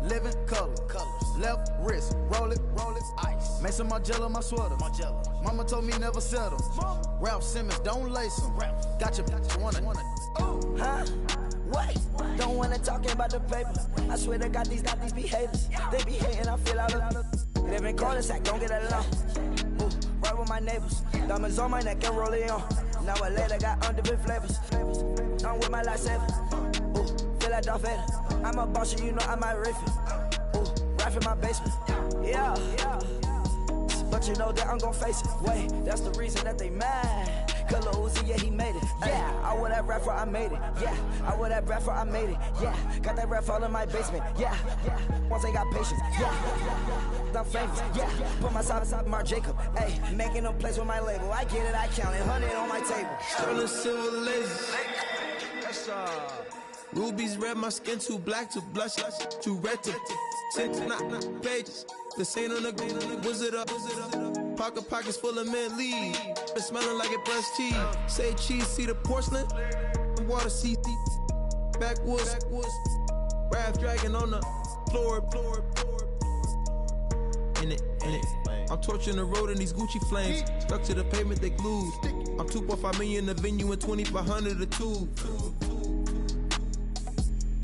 Living color. Left wrist. Roll it. Ice. Mason Margiela, my sweater. Mama told me never settle. Ralph Simmons, don't lace him. Got your wanna. Huh? What? Don't wanna talk about the paper. I swear to God, these behaviors. They be hating, I feel out of. Live in cul-de-sac, don't get along. Ooh, right with my neighbors. Diamonds on my neck and rolling on. Now I later got undefeated flavors. I'm with my lifesaver. Ooh, feel like Darth Vader. I'm a boss, you know I might riff it. Ooh, right in my basement. Yeah. But you know that I'm gon' face it. Wait, that's the reason that they mad. Color Uzi, yeah, he made it. Yeah, I wear that rap for I made it. Yeah, I wear that rap for I made it. Yeah, got that rap all in my basement. Yeah, once I got patience. Yeah, I'm famous. Yeah, put my side beside Mark Jacob. Hey, making no place with my label. I get it, I count it. 100 on my table. Sterling silver lasers. Rubies red, my skin too black to blush, too red to tint, not pages. This ain't on the wizard up. Pockets full of mint leaves. Been smelling like it brushed teeth. Say cheese, see the porcelain. Water, see backwoods. Raft dragging on the floor. In it. I'm torching the road in these Gucci flames. Stuck to the pavement, they glued. I'm 2.5 million the venue and 2,500 a tube.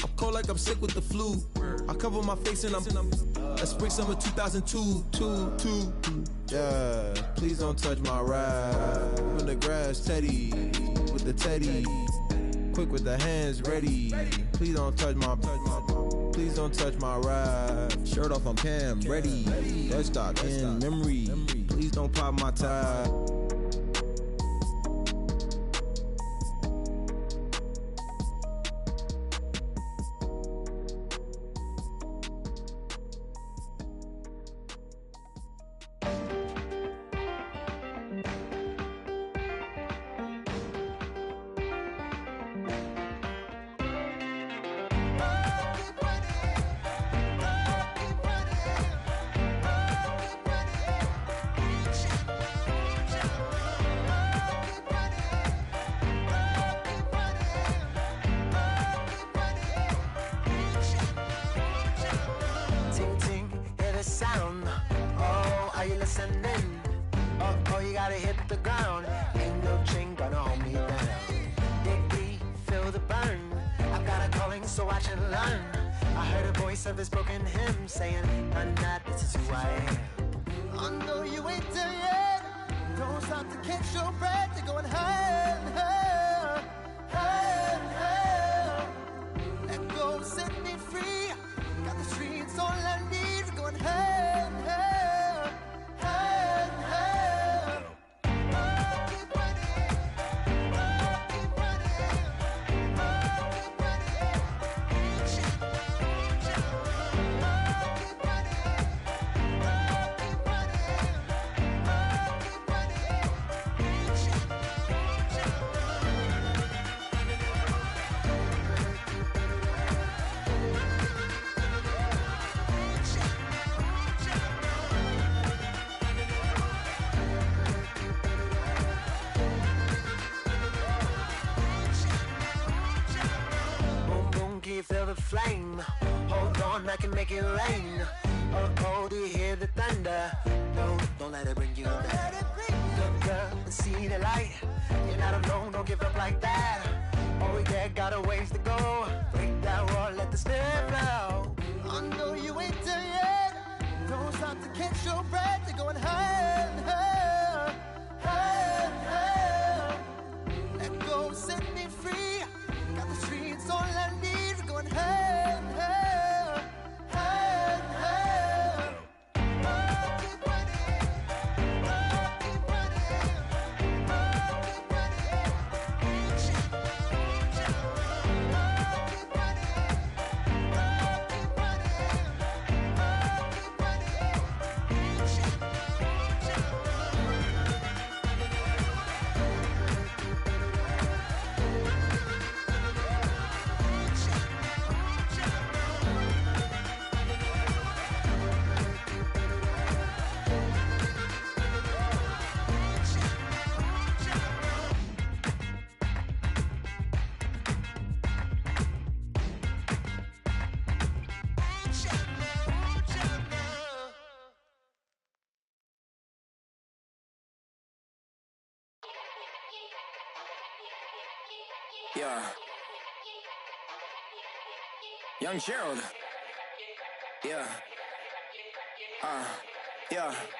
I'm cold like I'm sick with the flu. I cover my face and I'm spring summer 2002. Yeah, please don't touch my ride. On the grass, Teddy with the Teddy. Quick with the hands ready. Please don't touch my ride. Shirt off, I'm Cam, ready. Dead stock in memory. Please don't pop my tie. Flame, hold on, I can make it rain. Oh, do you hear the thunder? No, don't let it bring you down. Look up and see the light. You're not alone, don't give up like that. Oh yeah, got a ways to go. Break that wall, let the spirit flow. I know you ain't there yet. Don't stop to catch your breath. You're going higher and higher, higher and higher. Let go, set me free. Got the streets all I need. Going higher and higher, higher and higher. Keep running, keep running, keep running. Keep Yeah. Young Gerald. Yeah. Yeah.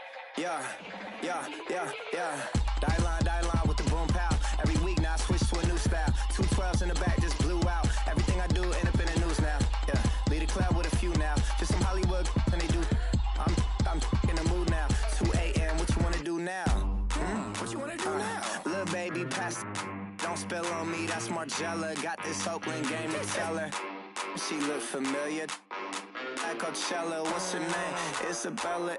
Die line with the boom pow. Every week now I switch to a new style. 212s in the back just blew out. Everything I do end up in the news now. Yeah. Lead a club with a few now. Just some Hollywood and they do. I'm in the mood now. 2 a.m. What you wanna do now? What you wanna do now? Little baby, pass. Don't spill on me, that's Margella. Got this Oakland game to tell her. She look familiar. At Coachella, what's her name? Isabella,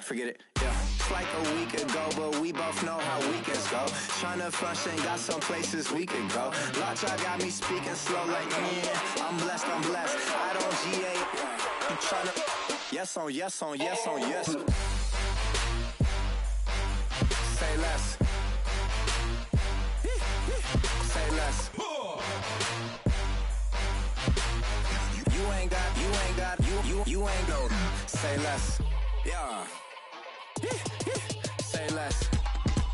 forget it, yeah. It's like a week ago, but we both know how weekends go. Tryna function, got some places we could go. Lots y'all got me speaking slow like, yeah, I'm blessed, I don't GA. You tryna, yes on yes on yes on yes. Say less. Say less. You ain't go. Say less. Yeah. Say less.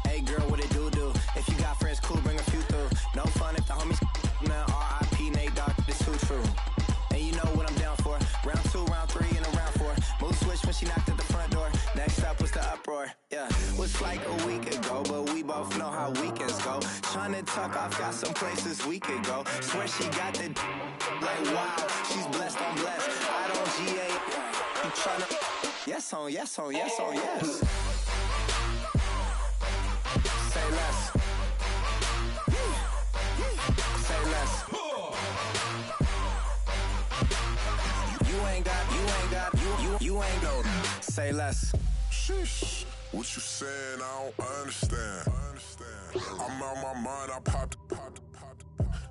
Hey girl, what it do? If you got friends, cool, bring a few through. No fun if the homies, man. R.I.P. Nate Dogg, this too true. And you know what I'm down for. Round 2, round 3, and a round 4. Mood switch when she knocked at the front door. Next up was the uproar. Yeah, was like a week ago, but we both know how weekends go. Tryna tuck off, got some places we could go. Swear she got the like wow, she's blessed, I'm blessed. I don't GA. You tryna yes on yes on yes on yes. Say less. Say less. You ain't go. Say less. Sheesh. What you saying? I don't understand. I'm out my mind. I popped.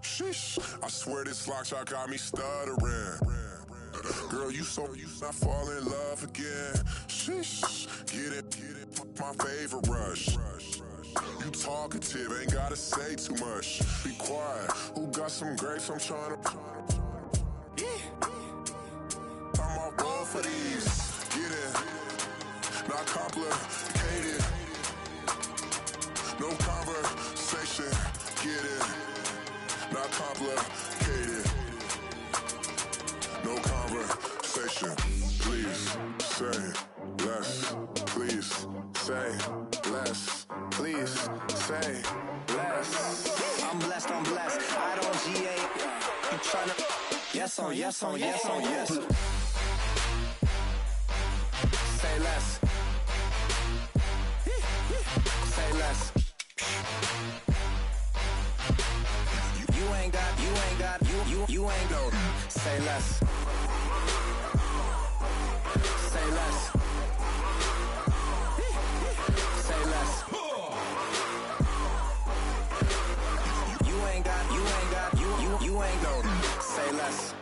Sheesh. I swear this lock shot got me stuttering. Girl, you not fall in love again. Sheesh. Get it. My favorite rush. You talkative, ain't gotta say too much. Be quiet. Who got some grapes? I'm trying to. I'm all ball for these. Get it. Not complicated. No conversation. Get it. Not complicated. No conversation. Please say less. Please say less. Please say less. I'm blessed. I don't GA. You tryna yes on yes on yes on yes. Say less. Say less. You ain't go. Say less. Say less. Say less. You ain't go. Say less.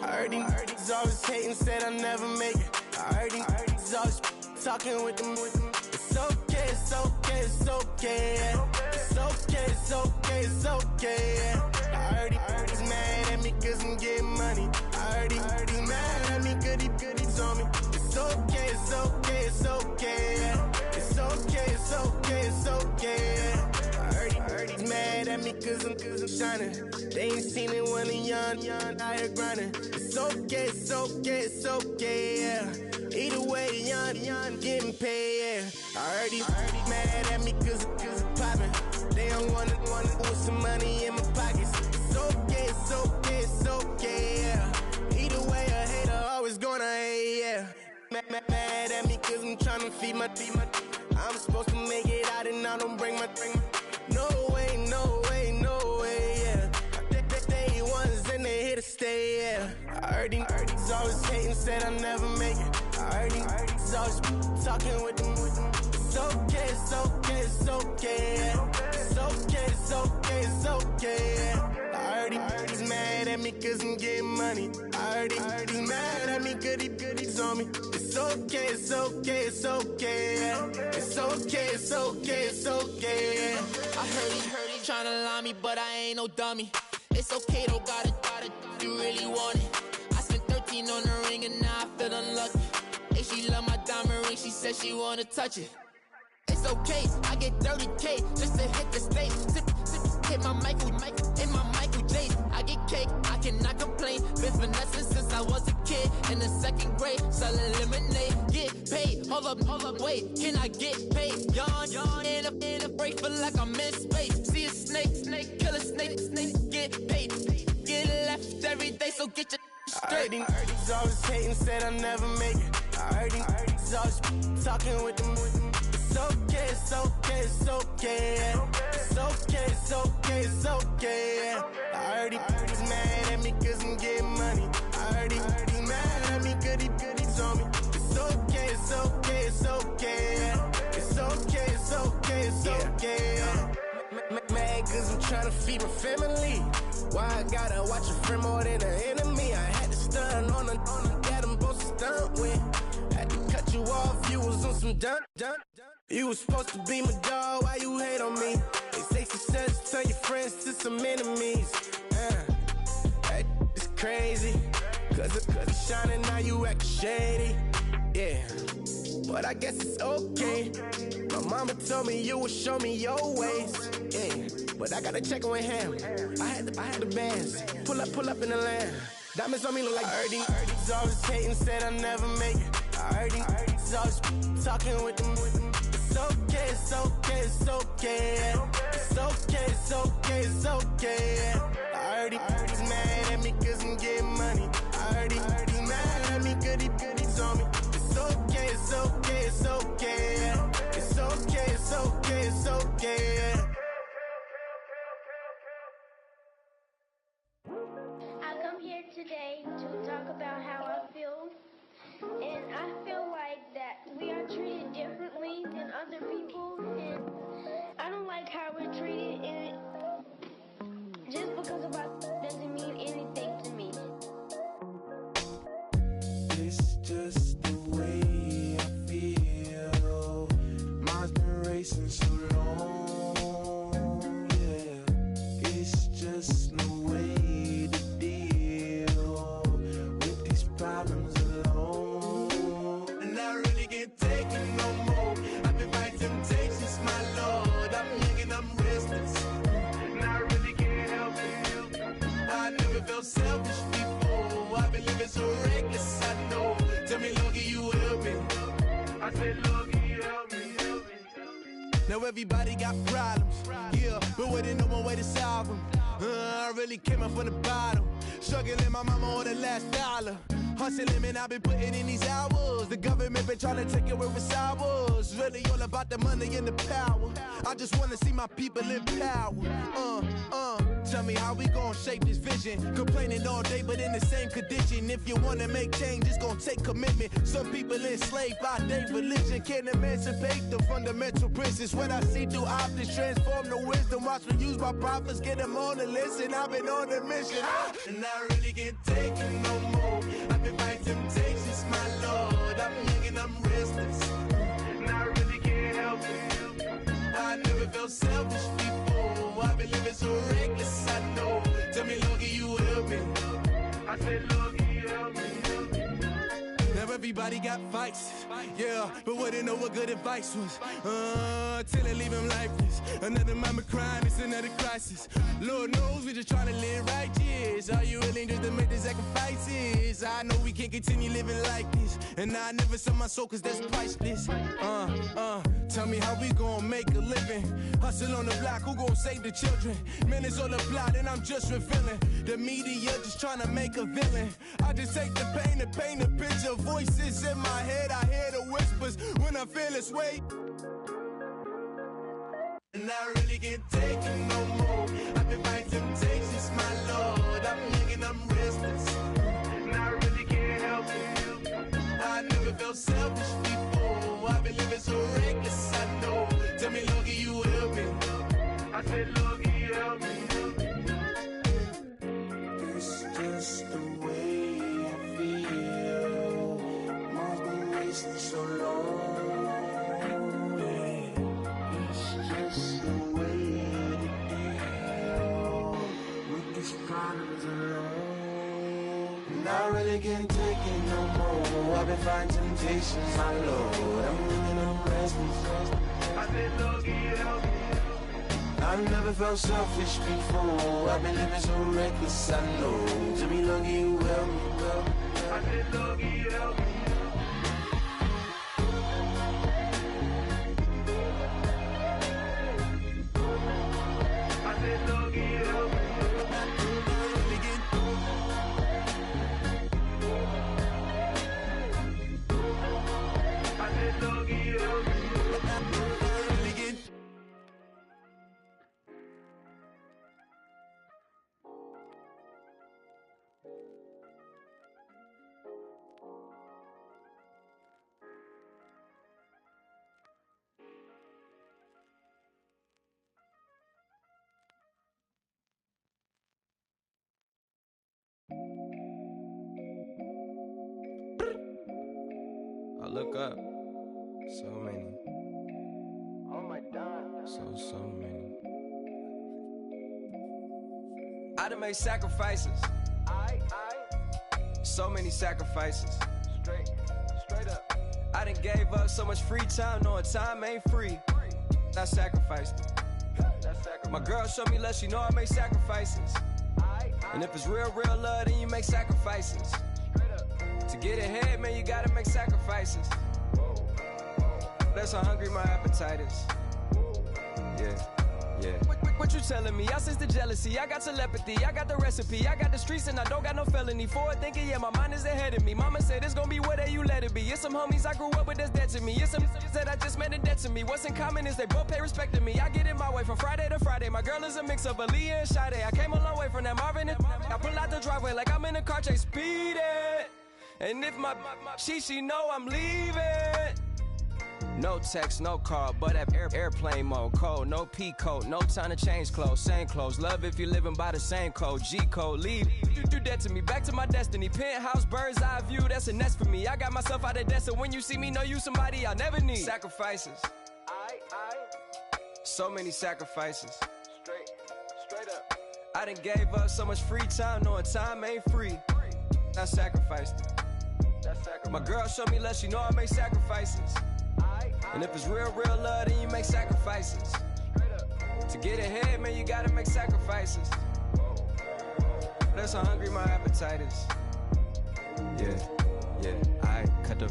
I heard these always hating, said I'll never make it. I heard these always talking with them. It's okay, it's okay, it's okay. It's okay, it's okay, it's okay. I heard he's mad at me cause I'm getting money. I heard he's mad at me cause he's on me. It's okay, it's okay, it's okay. It's okay, it's okay, it's okay. I heard he's mad at me cause I'm shining. They ain't seen it when I'm young, out here grinding. It's okay, it's okay, it's okay, yeah. Either way, young, getting paid, yeah. I heard he's mad at me cause I'm poppin'. They don't wanna put some money in my pockets. It's okay, it's okay, it's okay, yeah. Either way, a hater always gonna hate, yeah. Mad at me cause I'm tryna feed my I'm supposed to make it out and I don't bring my no way, yeah. They ones and they here to stay, yeah. I heard he's always hating, said I'll never make it. I heard he's always talking with them. It's okay, it's okay, it's okay, yeah. It's okay, it's okay, it's okay, yeah. I heard he's mad at me cause I'm getting money. I heard he's mad at me cause he's on me. It's okay, it's okay, it's okay, yeah. It's okay, it's okay, it's okay, yeah. I heard he tryna lie me, but I ain't no dummy. It's okay though, got it, you really want it. I spent 13 on the ring and now I feel unlucky. Hey, she love my diamond ring, she said she wanna touch it. It's okay, I get 30K just to hit the stage. Sip, hit my Michael, in my Michael J. I get cake, I cannot complain. Been finessing since I was a kid. In the 2nd grade, selling lemonade. Get paid, hold up, wait, can I get paid? Yawn, in a break, feel like I'm in space. See a snake, kill a snake. heard he's always hating, said I'll never make it. I heard he's always talking with them. It's okay, it's okay, it's okay. It's okay, it's okay, it's okay. I heard he's mad at me cause I'm getting money. I heard he's mad at me cause he's on me. It's okay, it's okay, it's okay. It's okay, it's okay, it's okay. Mad cause I'm trying to feed my family. Why I gotta watch a friend more than an enemy? I had to stun on the that I'm supposed to stunt with. Had to cut you off, you was on some dun. You was supposed to be my dog, why you hate on me? They say success turn your friends to some enemies. That is crazy. Cause it's shining, now you act shady. Yeah, but I guess it's okay. My mama told me you would show me your ways. Yeah, but I gotta check with him. I had the bands. Pull up in the land. Diamonds on me look like Erdy. He's always hating, said I'll never make it. I heard he's always talking with them. It's okay, it's okay, it's okay. It's okay, it's okay, it's okay. I heard he's mad at me cause I'm getting money. I heard he's mad at me cause he's on me. It's okay, it's okay, it's okay. It's okay, it's okay, it's okay. I come here today to talk about how I feel. And I feel like that we are treated differently than other people. And I don't like how we're treated. And just because of us doesn't mean anything to me. It's just the way I feel. Mine's been racing so long, yeah. It's just no way to deal with these problems alone. And I really can't take it no more. I've been fighting temptations, my Lord. I'm young and I'm restless, and I really can't help it. I never felt selfish before. I've been living so reckless, I know. Tell me, Lord, can you help me? I said, Lord, can you help me? Now everybody got problems, yeah, but waiting no one way to solve them. I really came up from the bottom, struggling my mama on the last dollar. Hustling, man, I've been putting in these hours. The government been trying to take away what's ours. Really all about the money and the power. I just wanna see my people in power. Tell me how we gon' shape this vision. Complaining all day, but in the same condition. If you wanna make change, it's gon' take commitment. Some people enslaved by their religion can't emancipate the fundamental principles. What I see through optics transform the wisdom. Watch me use my prophets, get them on the list, and I've been on a mission. And I really can't take it no more. I've been fighting temptations, my Lord. I'm young and I'm restless, and I really can't help it. I never felt selfish before. I've been living so reckless, I know. Tell me, Lord, can you help me? I said, Lord, can you help me? Now everybody got fights, yeah, but wouldn't know what good advice was. Till they leave him lifeless. Another mama crying, it's another crisis. Lord knows we just trying to live right, yes. Are you willing just to make the sacrifices? I know we can't continue living like this, and I never sell my soul cause that's priceless. Tell me how we gon' make a living. Hustle on the block, who gon' save the children? Man, it's all a plot and I'm just revealing. The media just trying to make a villain. I just take the pain and paint a picture. Voices in my head, I hear the whispers when I feel this way. And I really can't take it no more. I've been fighting temptations, my Lord. I'm young and I'm restless, and I really can't help it. I never felt selfish before. I've been living so reckless, I know. Tell me, Lord, can you help me? I said, Lord, can you help me? It's just the way I feel. Mine's been racing so long. And I really can't take it no more. I've been fighting temptations, my Lord. I'm living on restless. I said, Lord, can you help me? I've never felt selfish before. I've been living so reckless, I know. Tell me, Lord, can you help me? I said, Lord, can you help me? I said, Lord, can you help me? look up. So many. Oh my God. So many. I done made sacrifices. So many sacrifices. Straight up. I done gave up so much free time, knowing time ain't free. I sacrificed it. My girl showed me love, she know I make sacrifices. And if it's real love, then you make sacrifices. To get ahead, man, you gotta make sacrifices. That's how hungry my appetite is. Yeah. What you telling me? I sense the jealousy, I got telepathy, I got the recipe, I got the streets and I don't got no felony. Forward thinking, yeah, my mind is ahead of me. Mama said it's gonna be whatever you let it be. It's some homies I grew up with that's dead to me. It's some that I just met in debt to me. What's in common is they both pay respect to me. I get it my way from Friday to Friday. My girl is a mix of Aaliyah and Sade. I came a long way from that Marvin and I pull out the driveway like I'm in a car chase speeding. And if my she know I'm leaving. No text, no call, but at airplane mode. Cold, no P code, no time to change clothes. Same clothes, love if you're living by the same code. G code, leave, you do that to me. Back to my destiny, penthouse, bird's eye view, that's a nest for me. I got myself out of debt, so when you see me, know you somebody I'll never need. Sacrifices. So many sacrifices. Straight up. I done gave up so much free time, knowing time ain't free. I sacrificed it. My girl showed me love, she know I make sacrifices. And if it's real love, then you make sacrifices. To get ahead, man, you gotta make sacrifices. That's how hungry my appetite is. Yeah. I cut the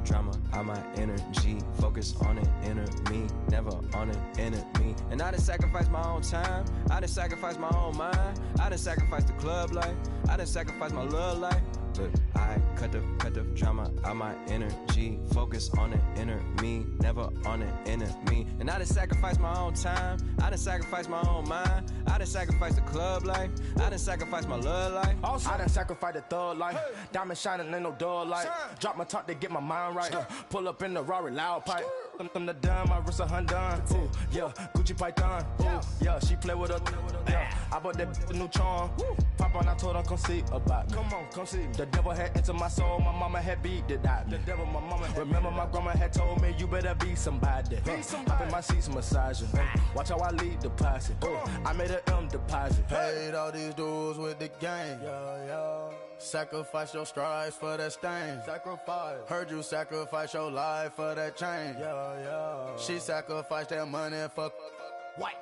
drama out my energy. Focus on it, inner me, never on it, enemy. And I done sacrificed my own time. I done sacrificed my own mind. I done sacrificed the club life. I done sacrificed my love life. But I cut the drama out my energy. Focus on it, inner me, never on it, enemy. And I done sacrificed my own time. I done sacrificed my own mind. I done sacrificed the club life. I done sacrificed my love life. Also, I done sacrificed the thug life. Diamond shining, ain't no dull light. Drop my top to get my mind right. Pull up in the Rari loud pipe. Them the dime, my wrist a Hyundai. Ooh, yeah, Gucci Python. Ooh, yeah, she play with her. Yeah, I bought that a new charm. Pop on, I told her come see about me. Come on, come see me. The devil had entered my soul, my mama had beat it out. The devil, my mama. Remember my grandma had told me you better be somebody. Hop in my seats, massaging. Watch how I lead the posse. I made a deposit. Paid all these dues with the game. Sacrifice your strides for that stain. Sacrifice. Heard you sacrifice your life for that change. She sacrificed that money for white.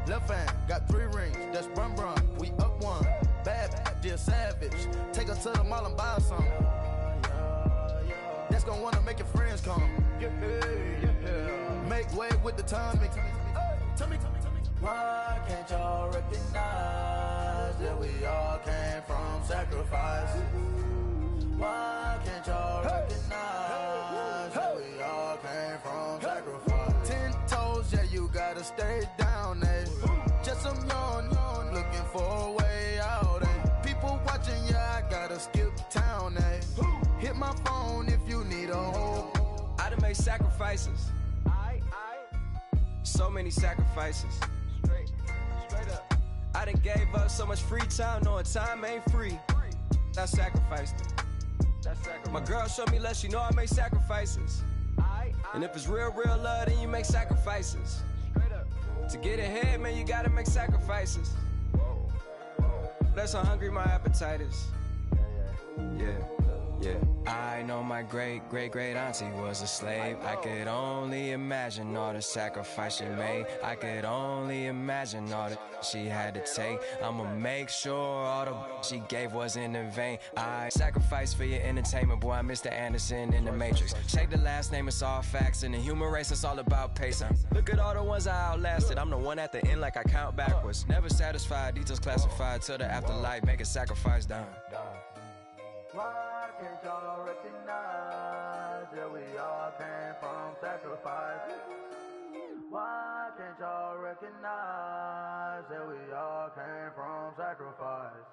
Left hand got 3 rings. That's brum brum. We up one. Bad, dear savage. Take her to the mall and buy some. That's gonna wanna make your friends come. Make way with the timing. Tell me. Why can't y'all recognize that we all came from sacrifice? Why can't y'all recognize that we all came from sacrifice? 10 toes, yeah, you gotta stay down, eh? Just some yawn, looking for a way out, eh? People watching, yeah, I gotta skip town, eh? Hit my phone if you need a hold. I done made sacrifices. So many sacrifices. Straight up. I done gave up so much free time, knowing time ain't free. I sacrificed it. My girl showed me love, she know I make sacrifices. And if it's real love, then you make sacrifices. To get ahead, man, you gotta make sacrifices. That's how hungry my appetite is. Yeah. I know my great auntie was a slave. I could only imagine all the sacrifice she made. I could only imagine all that she had to take. I'ma make sure all the she gave wasn't in vain. I sacrificed for your entertainment, boy. I'm Mr. Anderson in the Matrix. Check the last name, it's all facts. In the human race, it's all about pacing. Look at all the ones I outlasted. I'm the one at the end like I count backwards. Never satisfied, details classified till the afterlife. Make a sacrifice down. Why can't y'all recognize that we all came from sacrifice? Why can't y'all recognize that we all came from sacrifice?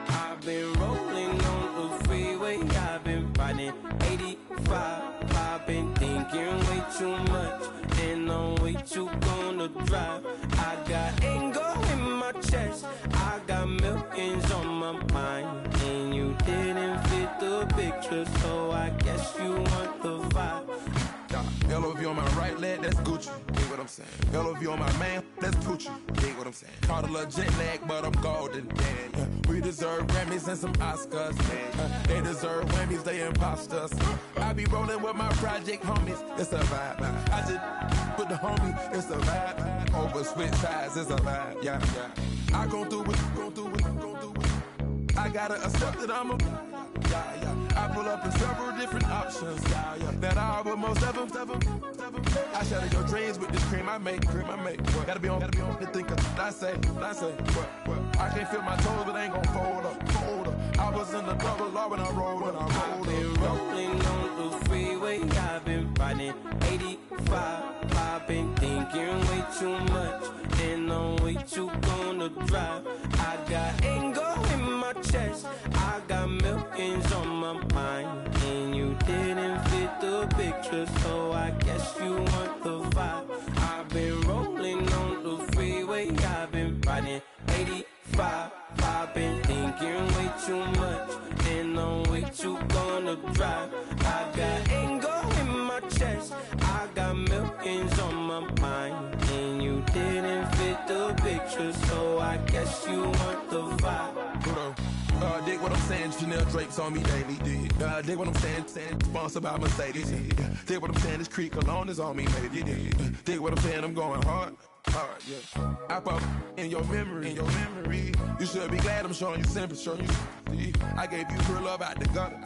I've been rolling on the freeway, I've been riding 85. I've been thinking way too much, and I'm way what you gonna drive? I got anger in my chest, I got millions on my mind, and you didn't fit the picture, so I guess you want the vibe. LOV on my right leg, that's Gucci. Dig what I'm saying? LOV on my man, that's Poochie. Dig what I'm saying? Caught a little jet lag, but I'm golden. Yeah. We deserve Grammys and some Oscars. They deserve Whammies, they imposters. I be rolling with my project homies, it's a vibe. I just put the homie, it's a vibe. Over switch sides, it's a vibe. Yeah. I gon' do it. I gotta accept that I'm a. I pull up in several different options. That I will most ever. I shatter your dreams with this cream I make. Gotta be on the thinker. I say. What? I can't feel my toes, but I ain't gon' fold up. I was in the double law when I rolled. I've been rolling on the freeway. I've been riding 85. I've been thinking way too much, and I'm way too gonna drive. I got anger in my chest, I got millions on my mind, and you didn't fit the picture, so I guess you want the vibe. I've been rolling on the freeway, I've been riding 85. I've been thinking way too much, and I'm way too gonna drive. I got anger in my chest, I got millions on my mind, and you didn't fit the picture, so I guess you want the vibe. Dig what I'm saying, Chanel drapes on me daily. Dig what I'm saying, sponsored by Mercedes. Dig what I'm saying, this Creek cologne is on me, maybe. Dig what I'm saying, I'm going hard, yeah. I pop in your memory. You should be glad I'm showing you sympathy. I gave you real love out the gutter,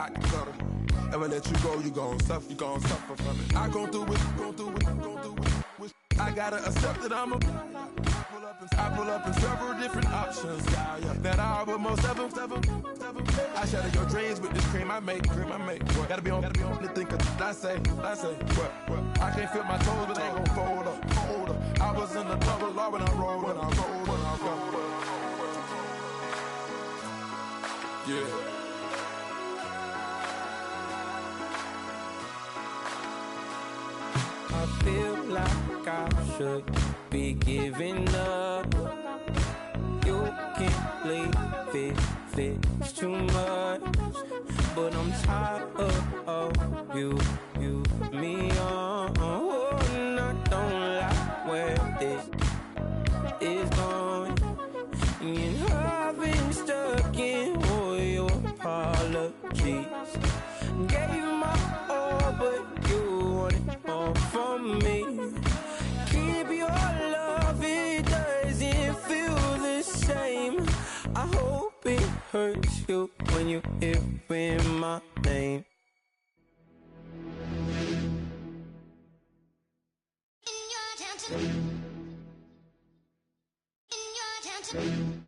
Ever let you go, you gon' suffer from it. I gon' do it. I gotta accept that I'm a. I pull up in several different options. That I will most ever. I shatter your dreams with this cream I make. What? Gotta be on the thinker. I say. What? I can't feel my toes, but they ain't gon' fold up. I was in the double law when I rolled. Yeah. I feel like I should be giving up. You can't leave it's too much, but I'm tired of you, me on. And I don't like where this is going, and I've been stuck in all your apologies. Gave my all, but you want it all from me. Keep your love, it doesn't feel the same. I hope it hurts you when you hear my name. In your town